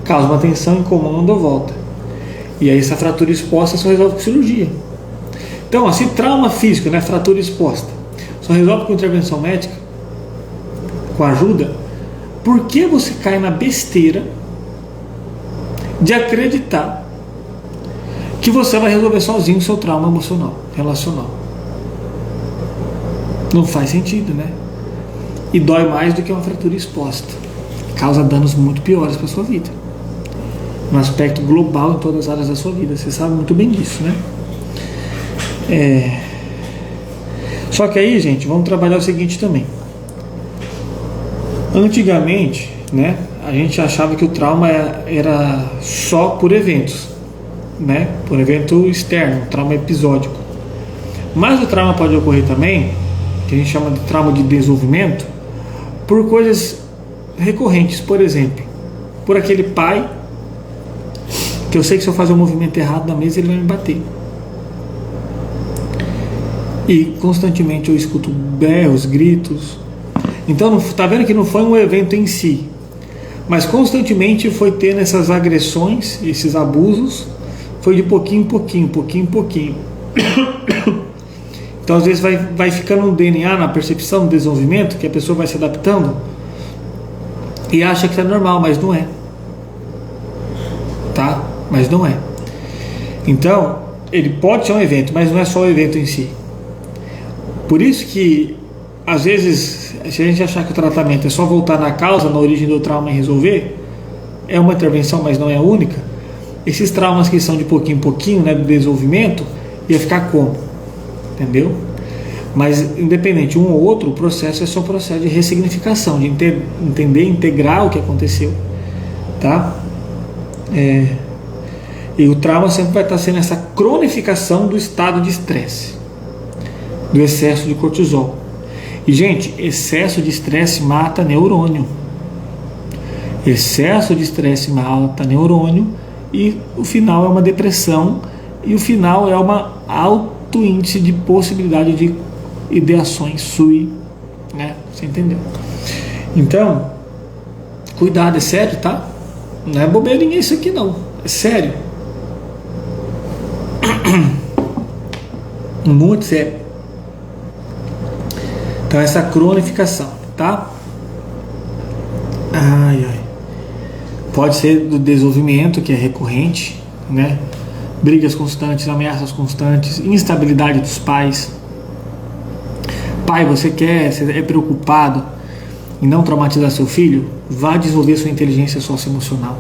Causa uma tensão, incomodando, volta. E aí essa fratura exposta só resolve com cirurgia. Então, se trauma físico, né, fratura exposta, só resolve com intervenção médica, com ajuda, por que você cai na besteira de acreditar que você vai resolver sozinho o seu trauma emocional, relacional? Não faz sentido, né? E dói mais do que uma fratura exposta. Causa danos muito piores para a sua vida. No aspecto global, em todas as áreas da sua vida. Você sabe muito bem disso, né? Só que aí, gente, vamos trabalhar o seguinte também. Antigamente, né, a gente achava que o trauma era só por eventos, né, por evento externo, trauma episódico. Mas o trauma pode ocorrer também, que a gente chama de trauma de desenvolvimento, por coisas recorrentes. Por exemplo, por aquele pai que eu sei que se eu fazer um movimento errado na mesa ele vai me bater. E constantemente eu escuto berros, gritos. Então, está vendo que não foi um evento em si, mas constantemente foi tendo essas agressões, esses abusos, foi de pouquinho em pouquinho, pouquinho em pouquinho. Então, às vezes vai ficando um DNA na percepção, no desenvolvimento, que a pessoa vai se adaptando e acha que é normal, mas não é. Tá? Mas não é. Então, ele pode ser um evento, mas não é só o evento em si. Por isso que, às vezes, se a gente achar que o tratamento é só voltar na causa, na origem do trauma e resolver, é uma intervenção, mas não é a única. Esses traumas que são de pouquinho em pouquinho, né, do desenvolvimento, ia ficar como? Entendeu? Mas, independente um ou outro, o processo é só um processo de ressignificação, de entender, integrar o que aconteceu. Tá? E o trauma sempre vai estar sendo essa cronificação do estado de estresse, do excesso de cortisol. E, gente, excesso de estresse mata neurônio. Excesso de estresse mata neurônio e o final é uma depressão e o final é um alto índice de possibilidade de ideações SUI, né? Você entendeu? Então, cuidado, é sério, tá? Não é bobeirinha isso aqui não, é sério. Muito sério. Então, essa cronificação, tá? Pode ser do desenvolvimento, que é recorrente, né? Brigas constantes, ameaças constantes, instabilidade dos pais. Pai, você é preocupado em não traumatizar seu filho? Vá desenvolver sua inteligência socioemocional.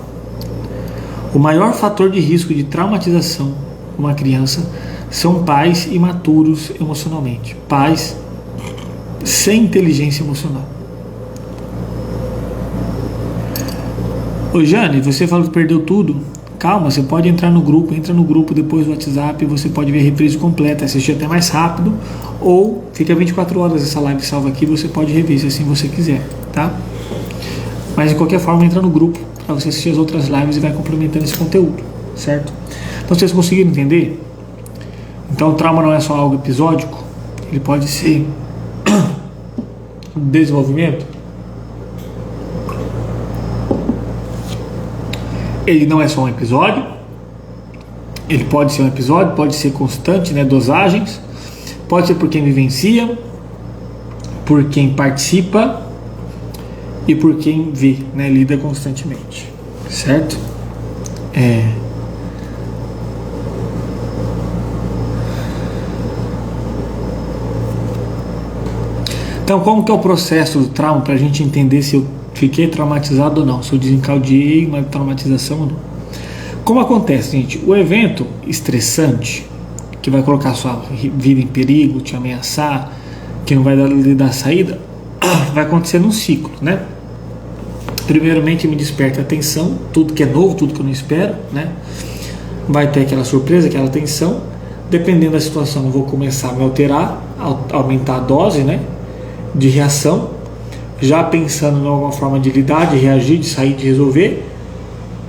O maior fator de risco de traumatização de uma criança são pais imaturos emocionalmente. Pais sem inteligência emocional. Ô Jane, você falou que perdeu tudo. Calma, você pode entrar no grupo, entra no grupo depois do WhatsApp, você pode ver a reprise completa, assistir até mais rápido, ou fica 24 horas essa live salva aqui, você pode rever se assim você quiser, tá? Mas de qualquer forma, entra no grupo para você assistir as outras lives e vai complementando esse conteúdo, certo? Então, vocês conseguiram entender? Então, o trauma não é só algo episódico, ele pode ser desenvolvimento. Ele não é só um episódio, ele pode ser um episódio, pode ser constante, né, dosagens, pode ser por quem vivencia, por quem participa e por quem vê, né, lida constantemente, certo? Então, como que é o processo do trauma para a gente entender se eu fiquei traumatizado ou não, se eu desencadeei uma traumatização ou não? Como acontece, gente? O evento estressante, que vai colocar sua vida em perigo, te ameaçar, que não vai lhe dar saída, vai acontecer num ciclo, né? Primeiramente me desperta a atenção, tudo que é novo, tudo que eu não espero, né? Vai ter aquela surpresa, aquela tensão. Dependendo da situação, eu vou começar a me alterar, aumentar a dose, né, de reação, já pensando em alguma forma de lidar, de reagir, de sair, de resolver.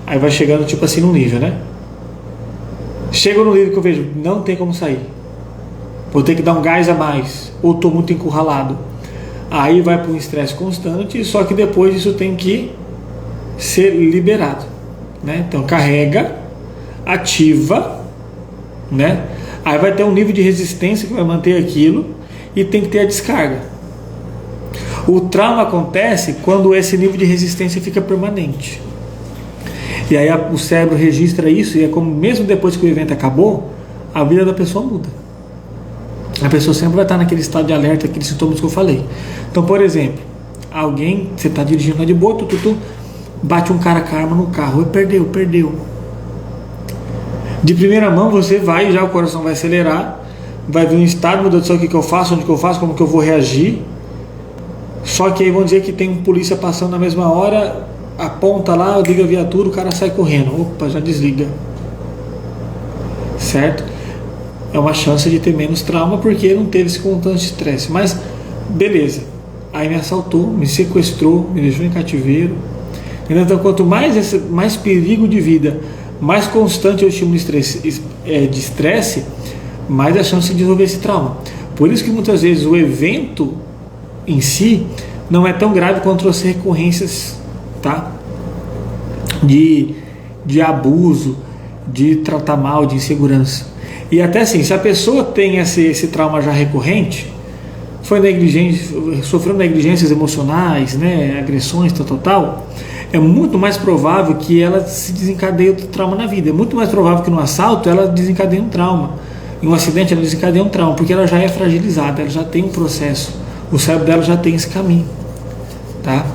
Aí vai chegando tipo assim num nível, né? Chego no nível que eu vejo, não tem como sair, vou ter que dar um gás a mais, ou estou muito encurralado. Aí vai para um estresse constante, só que depois isso tem que ser liberado, né? Então carrega, ativa, né? Aí vai ter um nível de resistência que vai manter aquilo e tem que ter a descarga. O trauma acontece quando esse nível de resistência fica permanente. E aí o cérebro registra isso, e é como mesmo depois que o evento acabou, a vida da pessoa muda. A pessoa sempre vai estar naquele estado de alerta, aqueles sintomas que eu falei. Então, por exemplo, você está dirigindo lá de boa, bate um cara com a arma no carro, perdeu. De primeira mão você vai, já o coração vai acelerar, vai vir um estado, meu Deus do céu, o que eu faço, onde que eu faço, como que eu vou reagir. Só que aí vão dizer que tem um polícia passando na mesma hora, aponta lá, liga a viatura, o cara sai correndo, opa, já desliga, certo? É uma chance de ter menos trauma porque não teve esse constante estresse. Mas beleza, aí me assaltou, me sequestrou, me deixou em cativeiro. Então quanto mais perigo de vida, mais constante é o estímulo de estresse, mais a chance de desenvolver esse trauma. Por isso que muitas vezes o evento em si não é tão grave quanto as recorrências, tá? De abuso, de tratar mal, de insegurança. E até assim, se a pessoa tem esse trauma já recorrente, sofreu negligências emocionais, né, agressões, tal, é muito mais provável que ela se desencadeie outro trauma na vida. É muito mais provável que no assalto ela desencadeie um trauma. Em um acidente ela desencadeia um trauma, porque ela já é fragilizada, ela já tem um processo, o cérebro dela já tem esse caminho, tá?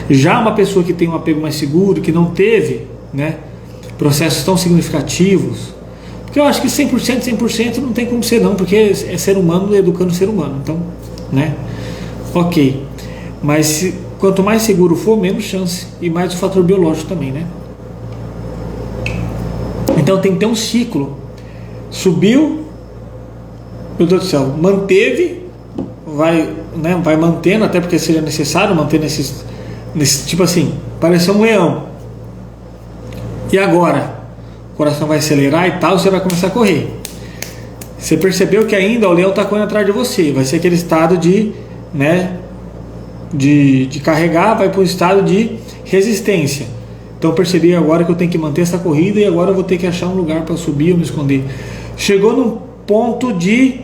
Já uma pessoa que tem um apego mais seguro, que não teve, né, processos tão significativos, porque eu acho que 100% não tem como ser não, porque é ser humano educando ser humano, então, né, ok, mas quanto mais seguro for, menos chance, e mais o fator biológico também, né? Então tem que ter um ciclo. Subiu, meu Deus do céu, manteve, vai mantendo, até porque seja necessário manter nesse tipo assim, pareceu um leão. E agora? O coração vai acelerar e tal, você vai começar a correr. Você percebeu que ainda o leão está correndo atrás de você, vai ser aquele estado de, né, de carregar, vai para o estado de resistência. Então percebi agora que eu tenho que manter essa corrida e agora eu vou ter que achar um lugar para subir ou me esconder. Chegou num ponto de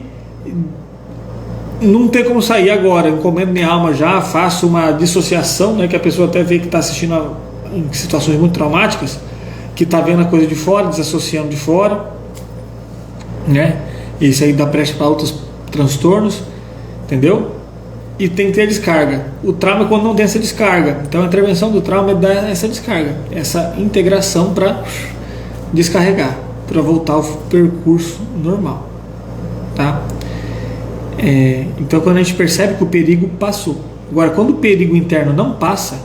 não ter como sair agora, encomendo minha alma já, faço uma dissociação, né, que a pessoa até vê que está assistindo em situações muito traumáticas, que está vendo a coisa de fora, desassociando de fora, né? Isso aí dá brecha para outros transtornos, entendeu? E tem que ter a descarga. O trauma é quando não tem essa descarga. Então a intervenção do trauma é dar essa descarga, essa integração para descarregar, para voltar ao percurso normal, tá? Então quando a gente percebe que o perigo passou. Agora, quando o perigo interno não passa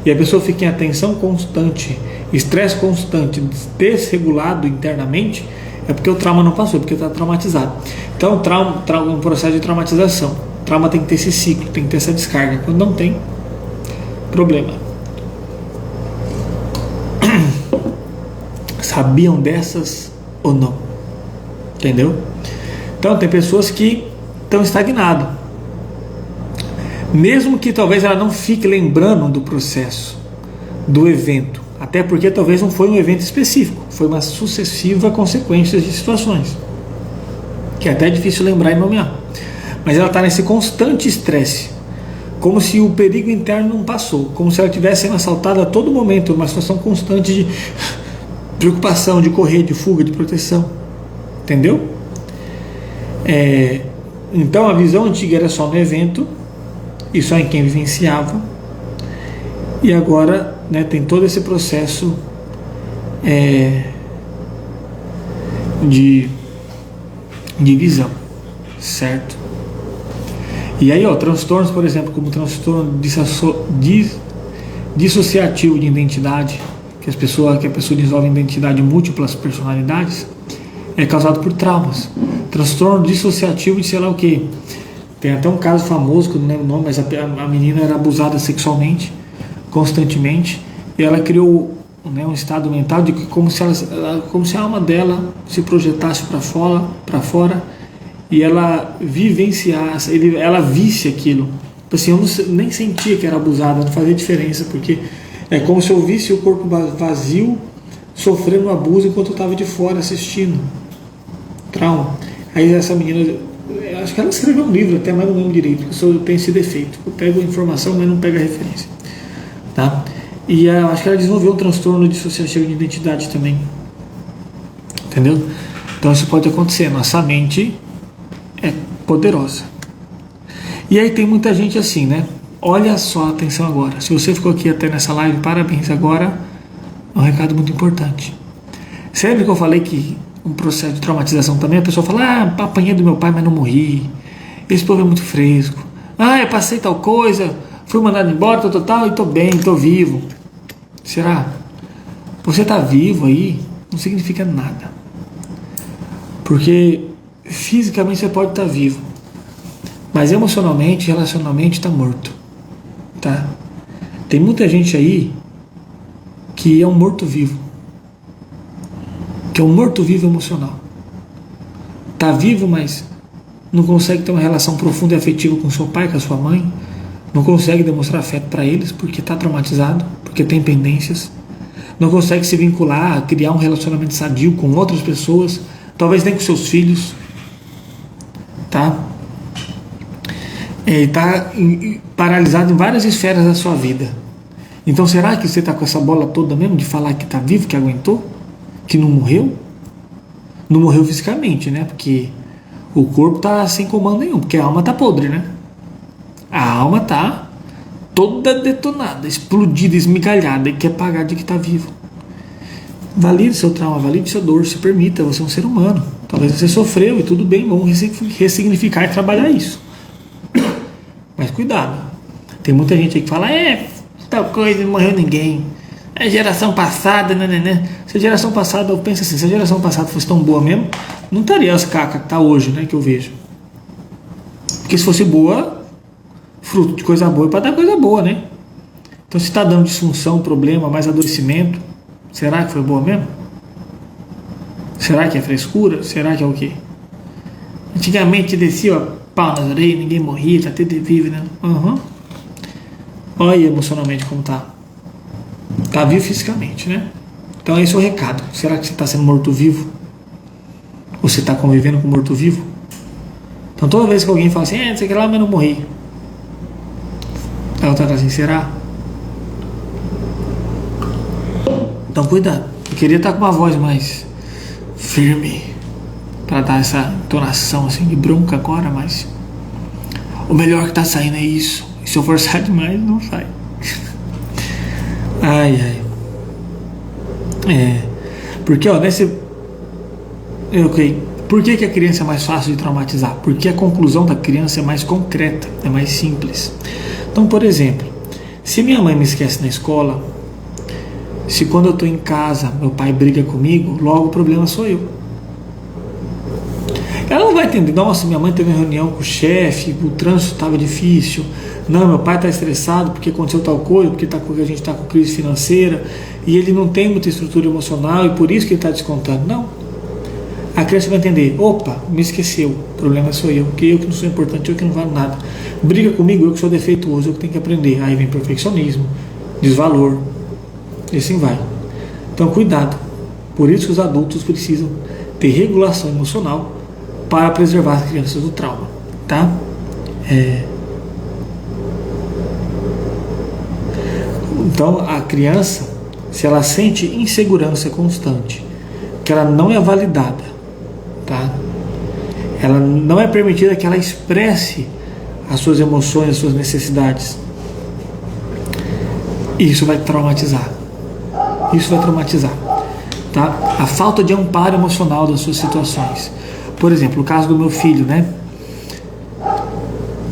e a pessoa fica em atenção constante, estresse constante, desregulado internamente, é porque o trauma não passou, porque está traumatizado. Então um processo de traumatização. O trauma tem que ter esse ciclo, tem que ter essa descarga. Quando não tem, problema. Sabiam dessas ou não? Entendeu? Então tem pessoas que estão estagnadas, mesmo que talvez ela não fique lembrando do processo, do evento, até porque talvez não foi um evento específico, foi uma sucessiva consequência de situações, que é até difícil lembrar e nomear, mas ela está nesse constante estresse, como se o perigo interno não passou, como se ela estivesse sendo assaltada a todo momento, uma situação constante de preocupação, de correr, de fuga, de proteção. Entendeu? Então a visão antiga era só no evento e só em quem vivenciava, e agora, né, tem todo esse processo de visão, certo? E aí, transtornos, por exemplo, como transtorno dissociativo de identidade, que a pessoa desenvolve identidade múltiplas personalidades, é causado por traumas. Transtorno dissociativo de sei lá o que. Tem até um caso famoso, que eu não lembro o nome, mas a menina era abusada sexualmente, constantemente, e ela criou, né, um estado mental de que como se a alma dela se projetasse para fora, e ela vivenciasse, ela visse aquilo. Assim, eu nem sentia que era abusada, não fazia diferença, porque é como se eu visse o corpo vazio sofrendo abuso enquanto eu estava de fora assistindo. Trauma. Aí essa menina, acho que ela escreveu um livro, até, mas não lembro direito, porque eu tenho esse defeito, eu pego a informação, mas não pego a referência, tá? E acho que ela desenvolveu um transtorno dissociativo de identidade também, entendeu? Então isso pode acontecer. Nossa mente é poderosa. E aí tem muita gente assim, né? Olha só, atenção agora, se você ficou aqui até nessa live, parabéns. Agora é um recado muito importante. Sempre que eu falei que um processo de traumatização também, a pessoa fala: apanhei do meu pai, mas não morri, esse povo é muito fresco, eu passei tal coisa, fui mandado embora, tal, e tô bem, tô vivo. Será? Você tá vivo aí não significa nada, porque fisicamente você pode estar vivo, mas emocionalmente, relacionalmente está morto, tá? Tem muita gente aí que é um morto-vivo, que é um morto-vivo emocional. Tá vivo, mas não consegue ter uma relação profunda e afetiva com seu pai, com a sua mãe, não consegue demonstrar afeto para eles porque está traumatizado, porque tem pendências, não consegue se vincular, criar um relacionamento sadio com outras pessoas, talvez nem com seus filhos, tá? Está paralisado em várias esferas da sua vida. Então será que você está com essa bola toda mesmo de falar que está vivo, que aguentou, que não morreu? Não morreu fisicamente, né? Porque o corpo está sem comando nenhum, porque a alma está podre, né? A alma está toda detonada, explodida, esmigalhada e quer pagar de que está vivo. Valide seu trauma, valide sua dor, se permita, você é um ser humano. Talvez você sofreu e tudo bem, vamos ressignificar e trabalhar isso. Mas cuidado, tem muita gente aí que fala: tal coisa, não morreu ninguém, é geração passada, né? Se a geração passada, eu penso assim, se a geração passada fosse tão boa mesmo, não estaria as cacas que tá hoje, né, que eu vejo. Porque se fosse boa, fruto de coisa boa é para dar coisa boa, né? Então se está dando disfunção, problema, mais adoecimento, será que foi boa mesmo? Será que é frescura? Será que é o quê? Antigamente descia pau nas orelhas, ninguém morria, tá tudo vivo, né? Olha aí emocionalmente como tá. Tá vivo fisicamente, né? Então esse é o recado. Será que você está sendo morto-vivo? Ou você está convivendo com morto-vivo? Então toda vez que alguém fala assim: não sei o que lá, mas não morri, aí eu falo assim: será? Então cuidado. Eu queria estar com uma voz mais firme para dar essa entonação assim de bronca agora, mas o melhor que tá saindo é isso. E se eu forçar demais, não sai. Porque por que a criança é mais fácil de traumatizar? Porque a conclusão da criança é mais concreta, é mais simples. Então, por exemplo, se minha mãe me esquece na escola, se quando eu estou em casa meu pai briga comigo, logo o problema sou eu. Ela não vai entender: nossa, minha mãe teve uma reunião com o chefe, o trânsito estava difícil, não, meu pai está estressado porque aconteceu tal coisa, porque a gente está com crise financeira e ele não tem muita estrutura emocional e por isso que ele está descontando. Não. A criança vai entender: opa, me esqueceu, o problema sou eu, porque eu que não sou importante, eu que não valo nada. Briga comigo, eu que sou defeituoso, eu que tenho que aprender. Aí vem perfeccionismo, desvalor, e assim vai. Então cuidado. Por isso que os adultos precisam ter regulação emocional para preservar as crianças do trauma, tá? Então a criança, se ela sente insegurança constante, que ela não é validada, tá? Ela não é permitida que ela expresse as suas emoções, as suas necessidades. Isso vai traumatizar. Isso vai traumatizar, tá? A falta de amparo emocional das suas situações. Por exemplo, o caso do meu filho, né?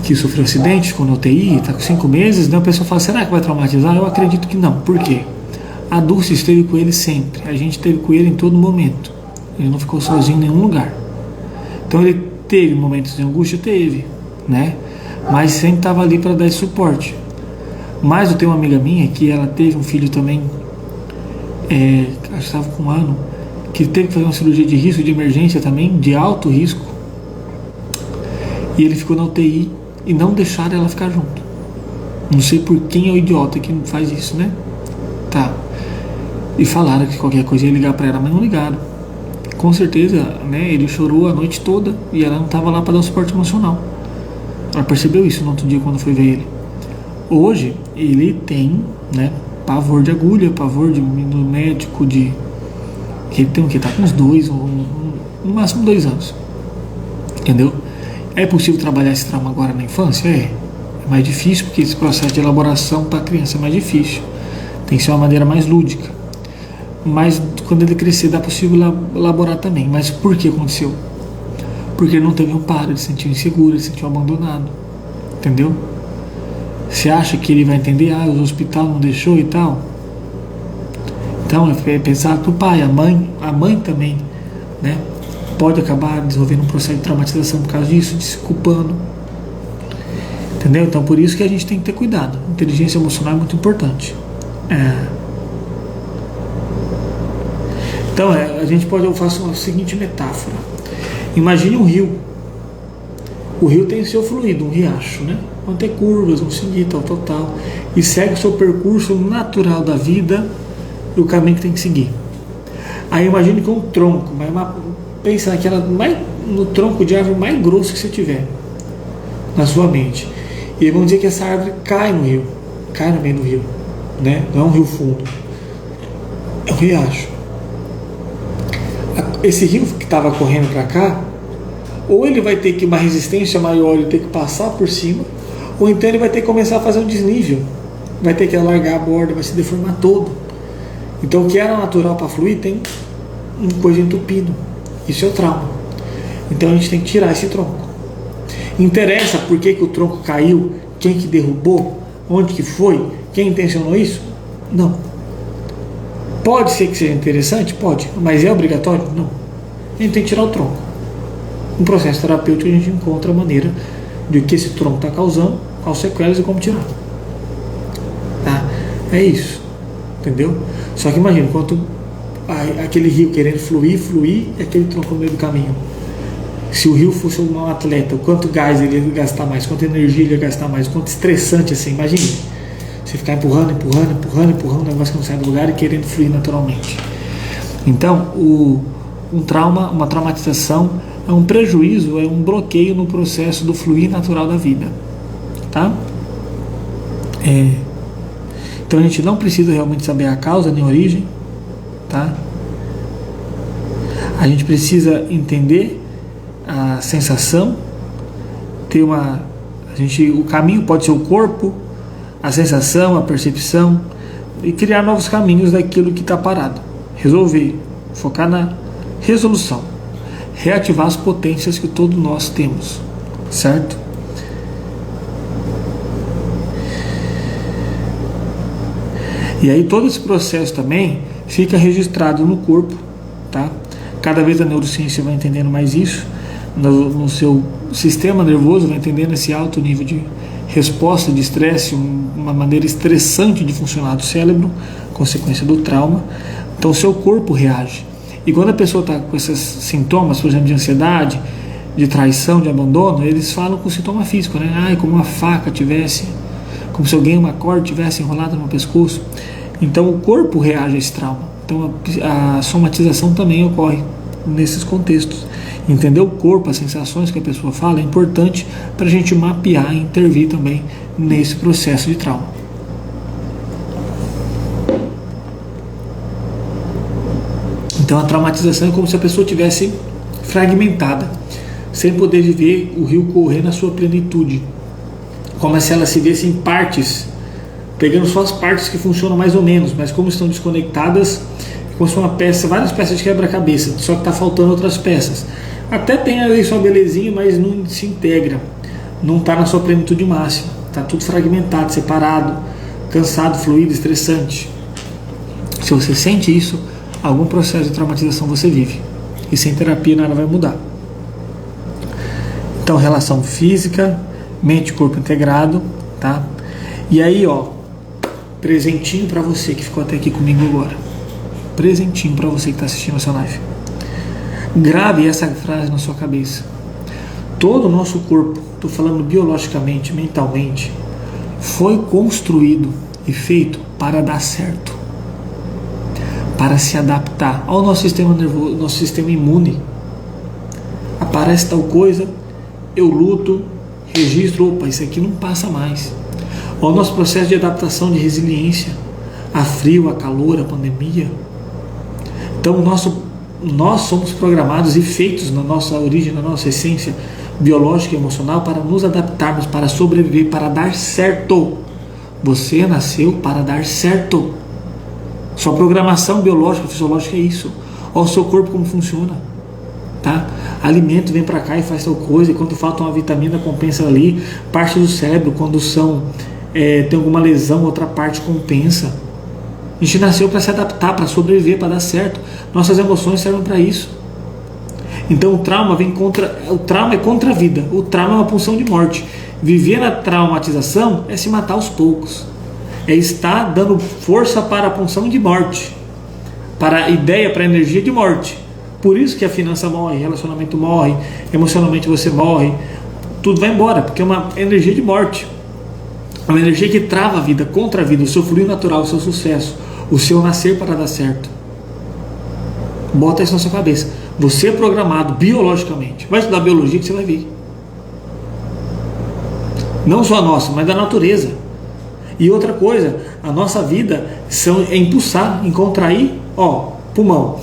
Que sofreu um acidente, ficou na UTI, está com 5 meses, né? A pessoa fala, será que vai traumatizar? Eu acredito que não. Por quê? A Dulce esteve com ele sempre. A gente esteve com ele em todo momento. Ele não ficou sozinho em nenhum lugar. Então ele teve momentos de angústia? Teve, né? Mas sempre estava ali para dar esse suporte. Mas eu tenho uma amiga minha que ela teve um filho também, acho que estava com 1 ano, que teve que fazer uma cirurgia de risco, de emergência também, de alto risco. E ele ficou na UTI e não deixaram ela ficar junto. Não sei por quem é o idiota que faz isso, né? Tá. E falaram que qualquer coisa ia ligar para ela, mas não ligaram. Com certeza, né? Ele chorou a noite toda e ela não estava lá para dar um suporte emocional. Ela percebeu isso no outro dia quando foi ver ele. Hoje ele tem, né, pavor de agulha, pavor de no médico, de ele tem o que? Tá com uns 2, no máximo 2 anos. Entendeu? É possível trabalhar esse trauma agora na infância? É mais difícil, porque esse processo de elaboração para a criança é mais difícil. Tem que ser uma maneira mais lúdica. Mas quando ele crescer, dá possível elaborar também. Mas por que aconteceu? Porque ele não teve um paro, ele se sentiu inseguro, ele se sentiu abandonado. Entendeu? Você acha que ele vai entender? O hospital não deixou e tal? Então é pensar que o pai, a mãe também, né, pode acabar desenvolvendo um processo de traumatização por causa disso, de se culpando. Entendeu? Então por isso que a gente tem que ter cuidado. Inteligência emocional é muito importante. Então eu faço a seguinte metáfora. Imagine um rio. O rio tem seu fluido, um riacho, né? Vão ter curvas, vão seguir, tal. E segue o seu percurso natural da vida e o caminho que tem que seguir. Aí imagine com um tronco, pensa no tronco de árvore mais grosso que você tiver na sua mente. E aí vamos dizer que essa árvore cai no rio, cai no meio do rio, né? Não é um rio fundo, é um riacho. Esse rio que estava correndo para cá, ou ele vai ter que uma resistência maior e ter que passar por cima, ou então ele vai ter que começar a fazer um desnível, vai ter que alargar a borda, vai se deformar todo. Então o que era natural para fluir tem uma coisa entupido. Isso é o trauma. Então a gente tem que tirar esse tronco. Interessa por que o tronco caiu, quem que derrubou, onde que foi, quem intencionou isso? Não. Pode ser que seja interessante? Pode. Mas é obrigatório? Não. A gente tem que tirar o tronco. No processo terapêutico a gente encontra a maneira de que esse tronco está causando, quais sequelas e como tirar. Tá? É isso. Entendeu? Só que imagina, enquanto aquele rio querendo fluir e aquele tronco no meio do caminho. Se o rio fosse um atleta, quanto gás ele ia gastar mais, quanta energia ele ia gastar mais, quanto estressante assim, imagine. Você ficar empurrando, o negócio que não sai do lugar e querendo fluir naturalmente. Então, um trauma, uma traumatização é um prejuízo, é um bloqueio no processo do fluir natural da vida. Tá? Então a gente não precisa realmente saber a causa nem a origem. Tá? A gente precisa entender a sensação, o caminho pode ser o corpo, a sensação, a percepção, e criar novos caminhos daquilo que está parado. Resolver, focar na resolução, reativar as potências que todos nós temos, certo? E aí todo esse processo também fica registrado no corpo, tá? Cada vez a neurociência vai entendendo mais isso, no seu sistema nervoso vai entendendo esse alto nível de resposta de estresse, uma maneira estressante de funcionar do cérebro, consequência do trauma. Então o seu corpo reage. E quando a pessoa está com esses sintomas, por exemplo, de ansiedade, de traição, de abandono, eles falam com sintoma físico, né? Como uma faca tivesse, como se alguém, uma corda tivesse enrolada no pescoço. Então o corpo reage a esse trauma. Então a somatização também ocorre nesses contextos. Entender o corpo, as sensações que a pessoa fala é importante para a gente mapear e intervir também nesse processo de trauma. Então a traumatização é como se a pessoa tivesse fragmentada, sem poder viver o rio correr na sua plenitude, como se ela se visse em partes, pegando só as partes que funcionam mais ou menos, mas como estão desconectadas, como se uma peça, várias peças de quebra-cabeça, só que está faltando outras peças. Até tem ali sua belezinha, mas não se integra, não está na sua plenitude máxima, está tudo fragmentado, separado, cansado, fluido, estressante. Se você sente isso, algum processo de traumatização você vive, e sem terapia nada vai mudar. Então, relação física, mente e corpo integrado, tá? E aí, ó, presentinho para você que ficou até aqui comigo agora. Presentinho para você que está assistindo essa live. Grave essa frase na sua cabeça. Todo o nosso corpo, estou falando biologicamente, mentalmente, foi construído e feito para dar certo, para se adaptar ao nosso sistema nervoso, nosso sistema imune. Aparece tal coisa, eu luto, registro, opa, isso aqui não passa mais. Ao nosso processo de adaptação, de resiliência a frio, a calor, a pandemia. Então nós somos programados e feitos na nossa origem, na nossa essência biológica e emocional para nos adaptarmos, para sobreviver, para dar certo. Você nasceu para dar certo. Sua programação biológica, fisiológica é isso. Olha o seu corpo como funciona, tá? Alimento vem para cá e faz tal coisa, e quando falta uma vitamina compensa ali. Parte do cérebro, quando tem alguma lesão, outra parte compensa. A gente nasceu para se adaptar, para sobreviver, para dar certo. Nossas emoções servem para isso. Então o trauma é contra a vida. O trauma é uma pulsão de morte. Viver na traumatização é se matar aos poucos. É estar dando força para a pulsão de morte, para a ideia, para a energia de morte. Por isso que a finança morre, relacionamento morre, emocionalmente você morre, tudo vai embora, porque é uma energia de morte. É uma energia que trava a vida, contra a vida, o seu fluir natural, o seu sucesso, o seu nascer para dar certo. Bota isso na sua cabeça. Você é programado biologicamente. Vai estudar biologia que você vai ver. Não só a nossa, mas da natureza. E outra coisa, a nossa vida é impulsar, em contrair, ó, pulmão.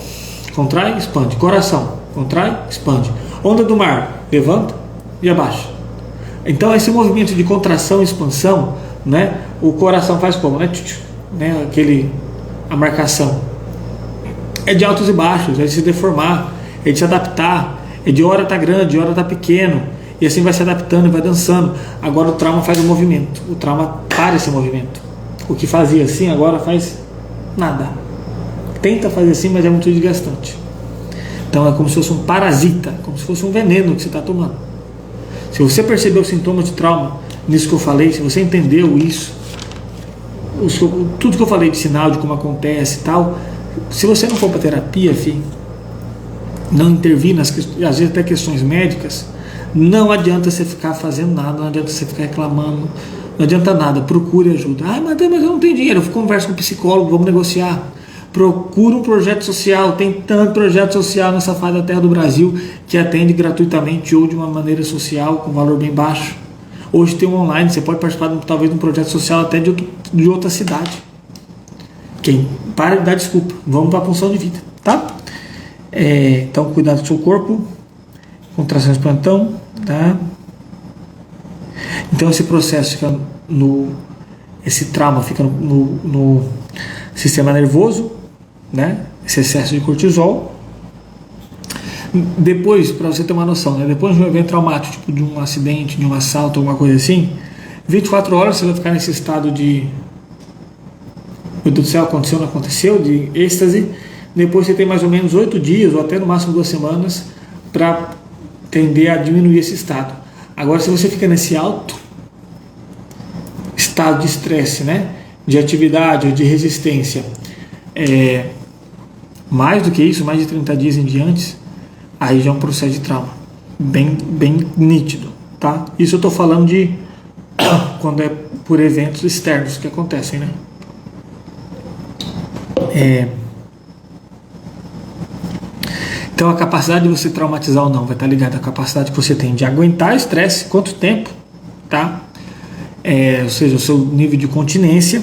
Contrai, expande. Coração. Contrai, expande. Onda do mar. Levanta e abaixa. Então esse movimento de contração e expansão, né? O coração faz como? Né? A marcação. É de altos e baixos, é de se deformar, é de se adaptar, é de hora tá grande, de hora tá pequeno. E assim vai se adaptando e vai dançando. Agora o trauma faz o movimento. O trauma para esse movimento. O que fazia assim agora faz nada. Tenta fazer assim, mas é muito desgastante. Então é como se fosse um parasita, como se fosse um veneno que você está tomando. Se você percebeu sintomas de trauma nisso que eu falei, se você entendeu isso, tudo que eu falei de sinal, de como acontece e tal, se você não for para terapia, filho, não intervir às vezes até questões médicas, não adianta você ficar fazendo nada, não adianta você ficar reclamando, não adianta nada, procure ajuda. Mas eu não tenho dinheiro, eu converso com um psicólogo, vamos negociar. Procura um projeto social, tem tanto projeto social nessa fase da terra do Brasil que atende gratuitamente ou de uma maneira social, com valor bem baixo. Hoje tem um online, você pode participar talvez de um projeto social até de outra cidade. Para de dar desculpa, vamos para a função de vida, tá? Então, cuidado do seu corpo, contrações plantão, tá? Então esse processo fica esse trauma fica no sistema nervoso, né? Esse excesso de cortisol. Depois, para você ter uma noção, né? Depois de um evento traumático, tipo de um acidente, de um assalto, alguma coisa assim, 24 horas você vai ficar nesse estado de meu Deus do céu, aconteceu, não aconteceu, de êxtase. Depois você tem mais ou menos 8 dias, ou até no máximo 2 semanas, para tender a diminuir esse estado. Agora, se você fica nesse alto estado de estresse, né? De atividade ou de resistência, mais do que isso, mais de 30 dias em diante, aí já é um processo de trauma bem nítido, tá? Isso eu estou falando de quando é por eventos externos que acontecem, né? Então a capacidade de você traumatizar ou não vai estar ligada à capacidade que você tem de aguentar estresse, quanto tempo, tá? Ou seja, o seu nível de continência.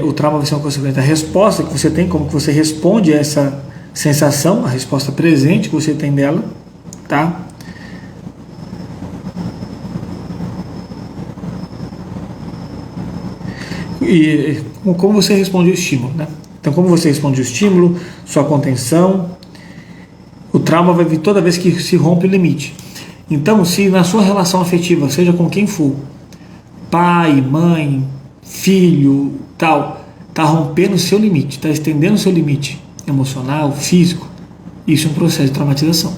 O trauma vai ser uma consequência da resposta que você tem, como que você responde a essa sensação, a resposta presente que você tem dela, tá? E como você responde o estímulo, né? Então, como você responde o estímulo, sua contenção, o trauma vai vir toda vez que se rompe o limite. Então, se na sua relação afetiva, seja com quem for, pai, mãe, filho, tal, está rompendo o seu limite, está estendendo o seu limite emocional, físico, isso é um processo de traumatização.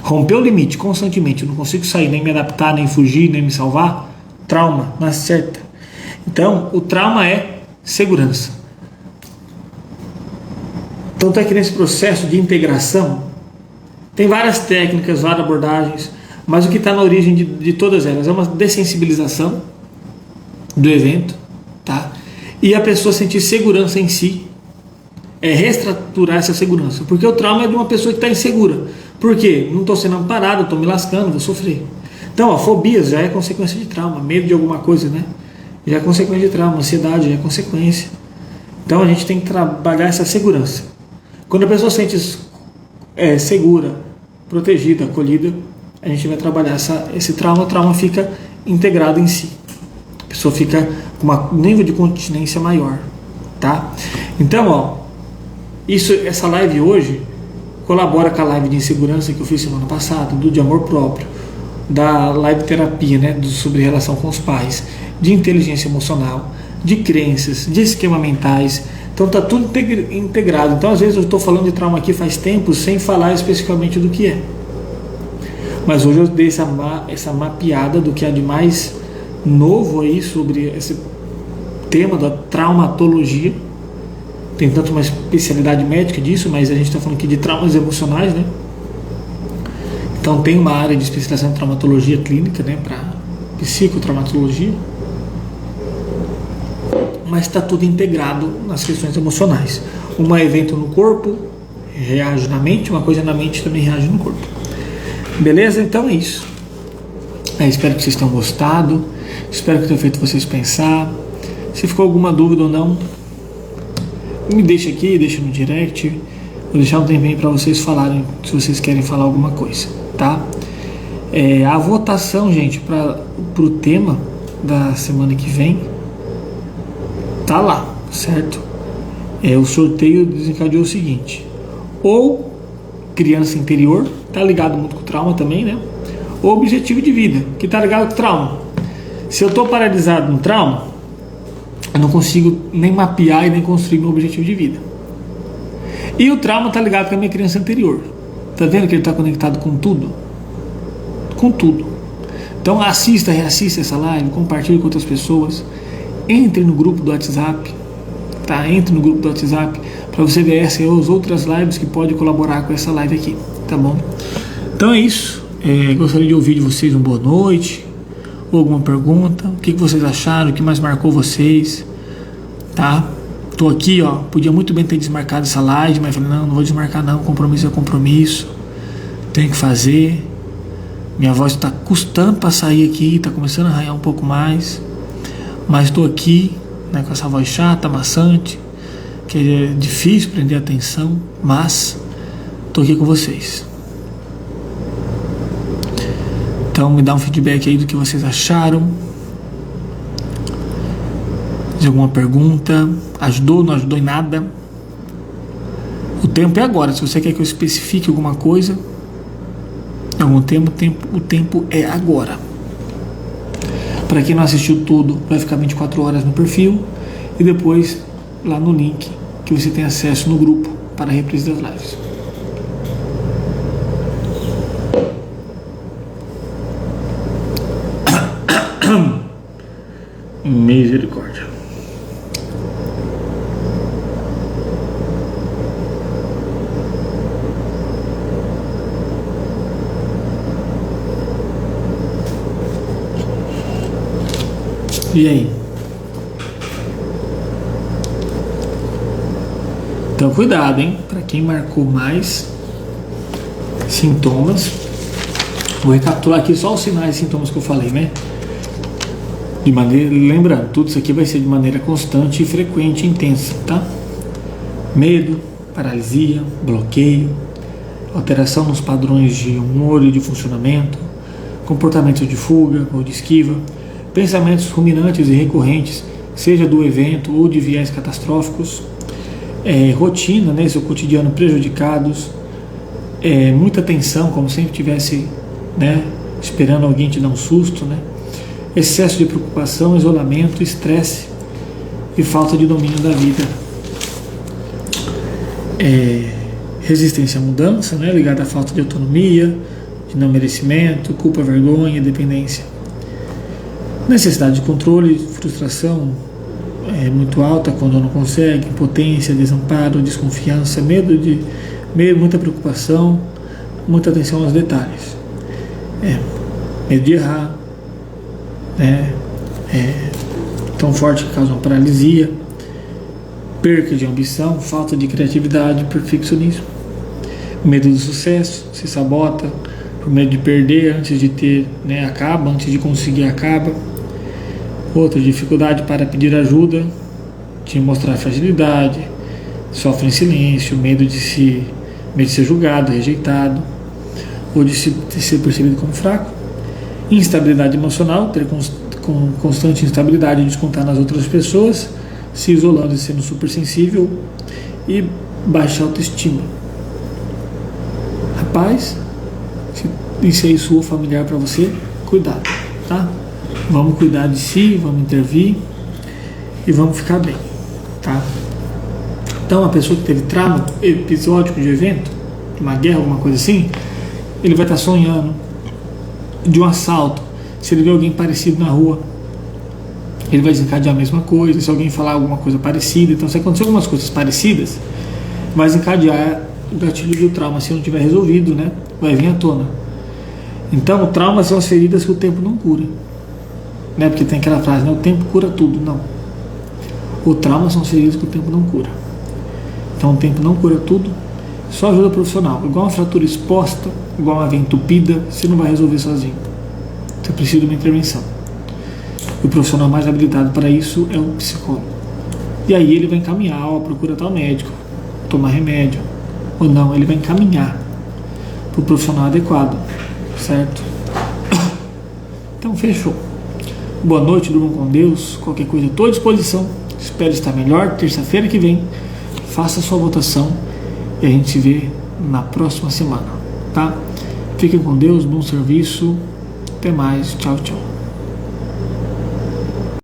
Rompeu o limite constantemente, eu não consigo sair, nem me adaptar, nem fugir, nem me salvar, trauma, não acerta. Então, o trauma é segurança. Tanto é que nesse processo de integração, tem várias técnicas, várias abordagens, mas o que está na origem de todas elas é uma dessensibilização do evento, tá? E a pessoa sentir segurança em si, reestruturar essa segurança, porque o trauma é de uma pessoa que está insegura. Por quê? Não estou sendo amparado, estou me lascando, vou sofrer. Então, a fobias já é consequência de trauma, medo de alguma coisa, né? Já é consequência de trauma, ansiedade já é consequência. Então, a gente tem que trabalhar essa segurança. Quando a pessoa se sente segura, protegida, acolhida, a gente vai trabalhar esse trauma, o trauma fica integrado em si. A pessoa fica com um nível de continência maior, tá? Então, essa live hoje colabora com a live de insegurança que eu fiz semana passada, de amor próprio, da live terapia, né, sobre relação com os pais, de inteligência emocional, de crenças, de esquemas mentais. Então está tudo integrado. Então às vezes eu estou falando de trauma aqui faz tempo sem falar especificamente do que é. Mas hoje eu dei essa mapeada do que há de mais novo aí sobre esse tema da traumatologia. Tem tanto uma especialidade médica disso, mas a gente está falando aqui de traumas emocionais, né? Então tem uma área de especialização em traumatologia clínica, né, para psicotraumatologia. Mas está tudo integrado nas questões emocionais. Um evento no corpo reage na mente, uma coisa na mente também reage no corpo. Beleza? Então é isso. Espero que vocês tenham gostado. Espero que tenha feito vocês pensar. Se ficou alguma dúvida ou não, me deixa aqui, deixa no direct. Vou deixar um tempinho para vocês falarem, se vocês querem falar alguma coisa, tá? A votação, gente, para o tema da semana que vem tá lá, certo? O sorteio desencadeou o seguinte: ou criança interior, tá ligado muito com o trauma também, né? Ou objetivo de vida, que tá ligado com o trauma. Se eu tô paralisado no trauma, eu não consigo nem mapear e nem construir meu objetivo de vida. E o trauma tá ligado com a minha criança interior. Tá vendo que ele tá conectado com tudo? Com tudo. Então assista, reassista essa live, compartilhe com outras pessoas. Entre no grupo do WhatsApp, tá? Entre no grupo do WhatsApp para você ver essa e as outras lives que podem colaborar com essa live aqui, tá bom? Então é isso. Gostaria de ouvir de vocês uma boa noite, ou alguma pergunta, o que vocês acharam, o que mais marcou vocês, tá? Tô aqui, podia muito bem ter desmarcado essa live, mas falei, não vou desmarcar não, compromisso é compromisso, tenho que fazer. Minha voz está custando para sair aqui, está começando a arranhar um pouco mais. Mas estou aqui, né, com essa voz chata, maçante, que é difícil prender atenção, mas estou aqui com vocês. Então me dá um feedback aí do que vocês acharam. De alguma pergunta, ajudou, não ajudou em nada. O tempo é agora, se você quer que eu especifique alguma coisa, em algum tempo, o tempo é agora. Para quem não assistiu tudo, vai ficar 24 horas no perfil e depois lá no link que você tem acesso no grupo para a reprise das lives. Misericórdia. E aí? Então cuidado, hein? Para quem marcou mais sintomas, vou recapitular aqui só os sinais e sintomas que eu falei, né? Lembrando, tudo isso aqui vai ser de maneira constante e frequente e intensa, tá? Medo, paralisia, bloqueio, alteração nos padrões de humor e de funcionamento, comportamento de fuga ou de esquiva, pensamentos ruminantes e recorrentes, seja do evento ou de viés catastróficos, rotina, né, seu cotidiano prejudicados, muita tensão, como se sempre estivesse, né, esperando alguém te dar um susto, né, excesso de preocupação, isolamento, estresse e falta de domínio da vida. Resistência à mudança, né, ligada à falta de autonomia, de não merecimento, culpa, vergonha, dependência. Necessidade de controle, frustração muito alta quando não consegue, impotência, desamparo, desconfiança, medo, muita preocupação, muita atenção aos detalhes. Medo de errar, tão forte que causa uma paralisia, perca de ambição, falta de criatividade, perfeccionismo, medo do sucesso, se sabota por medo de perder antes de ter, acaba, antes de conseguir acaba. Outra, dificuldade para pedir ajuda, de mostrar fragilidade, sofre em silêncio, medo de ser julgado, rejeitado, ou de ser percebido como fraco. Instabilidade emocional, ter constante instabilidade de descontar nas outras pessoas, se isolando e sendo super sensível, e baixa autoestima. Rapaz, se isso aí soou familiar para você, cuidado, tá? Vamos cuidar de si, vamos intervir e vamos ficar bem, tá? Então, a pessoa que teve trauma episódico de evento, de uma guerra, alguma coisa assim, ele vai estar sonhando de um assalto. Se ele vê alguém parecido na rua, ele vai desencadear a mesma coisa. Se alguém falar alguma coisa parecida, então se acontecer algumas coisas parecidas, vai desencadear o gatilho do trauma. Se não tiver resolvido, né, vai vir à tona. Então, o trauma são as feridas que o tempo não cura, né? Porque tem aquela frase, né, o tempo cura tudo. Não. O trauma são as feridas que o tempo não cura. Então, o tempo não cura tudo. Só ajuda profissional. Igual uma fratura exposta, igual uma veia entupida, você não vai resolver sozinho. Você precisa de uma intervenção. O profissional mais habilitado para isso é o psicólogo. E aí ele vai encaminhar, procura tal médico, tomar remédio, ou não, ele vai encaminhar para o profissional adequado, certo? Então, fechou. Boa noite, durmam com Deus. Qualquer coisa, estou à disposição. Espero estar melhor. Terça-feira que vem, faça a sua votação e a gente se vê na próxima semana, tá? Fiquem com Deus, bom serviço. Até mais. Tchau, tchau.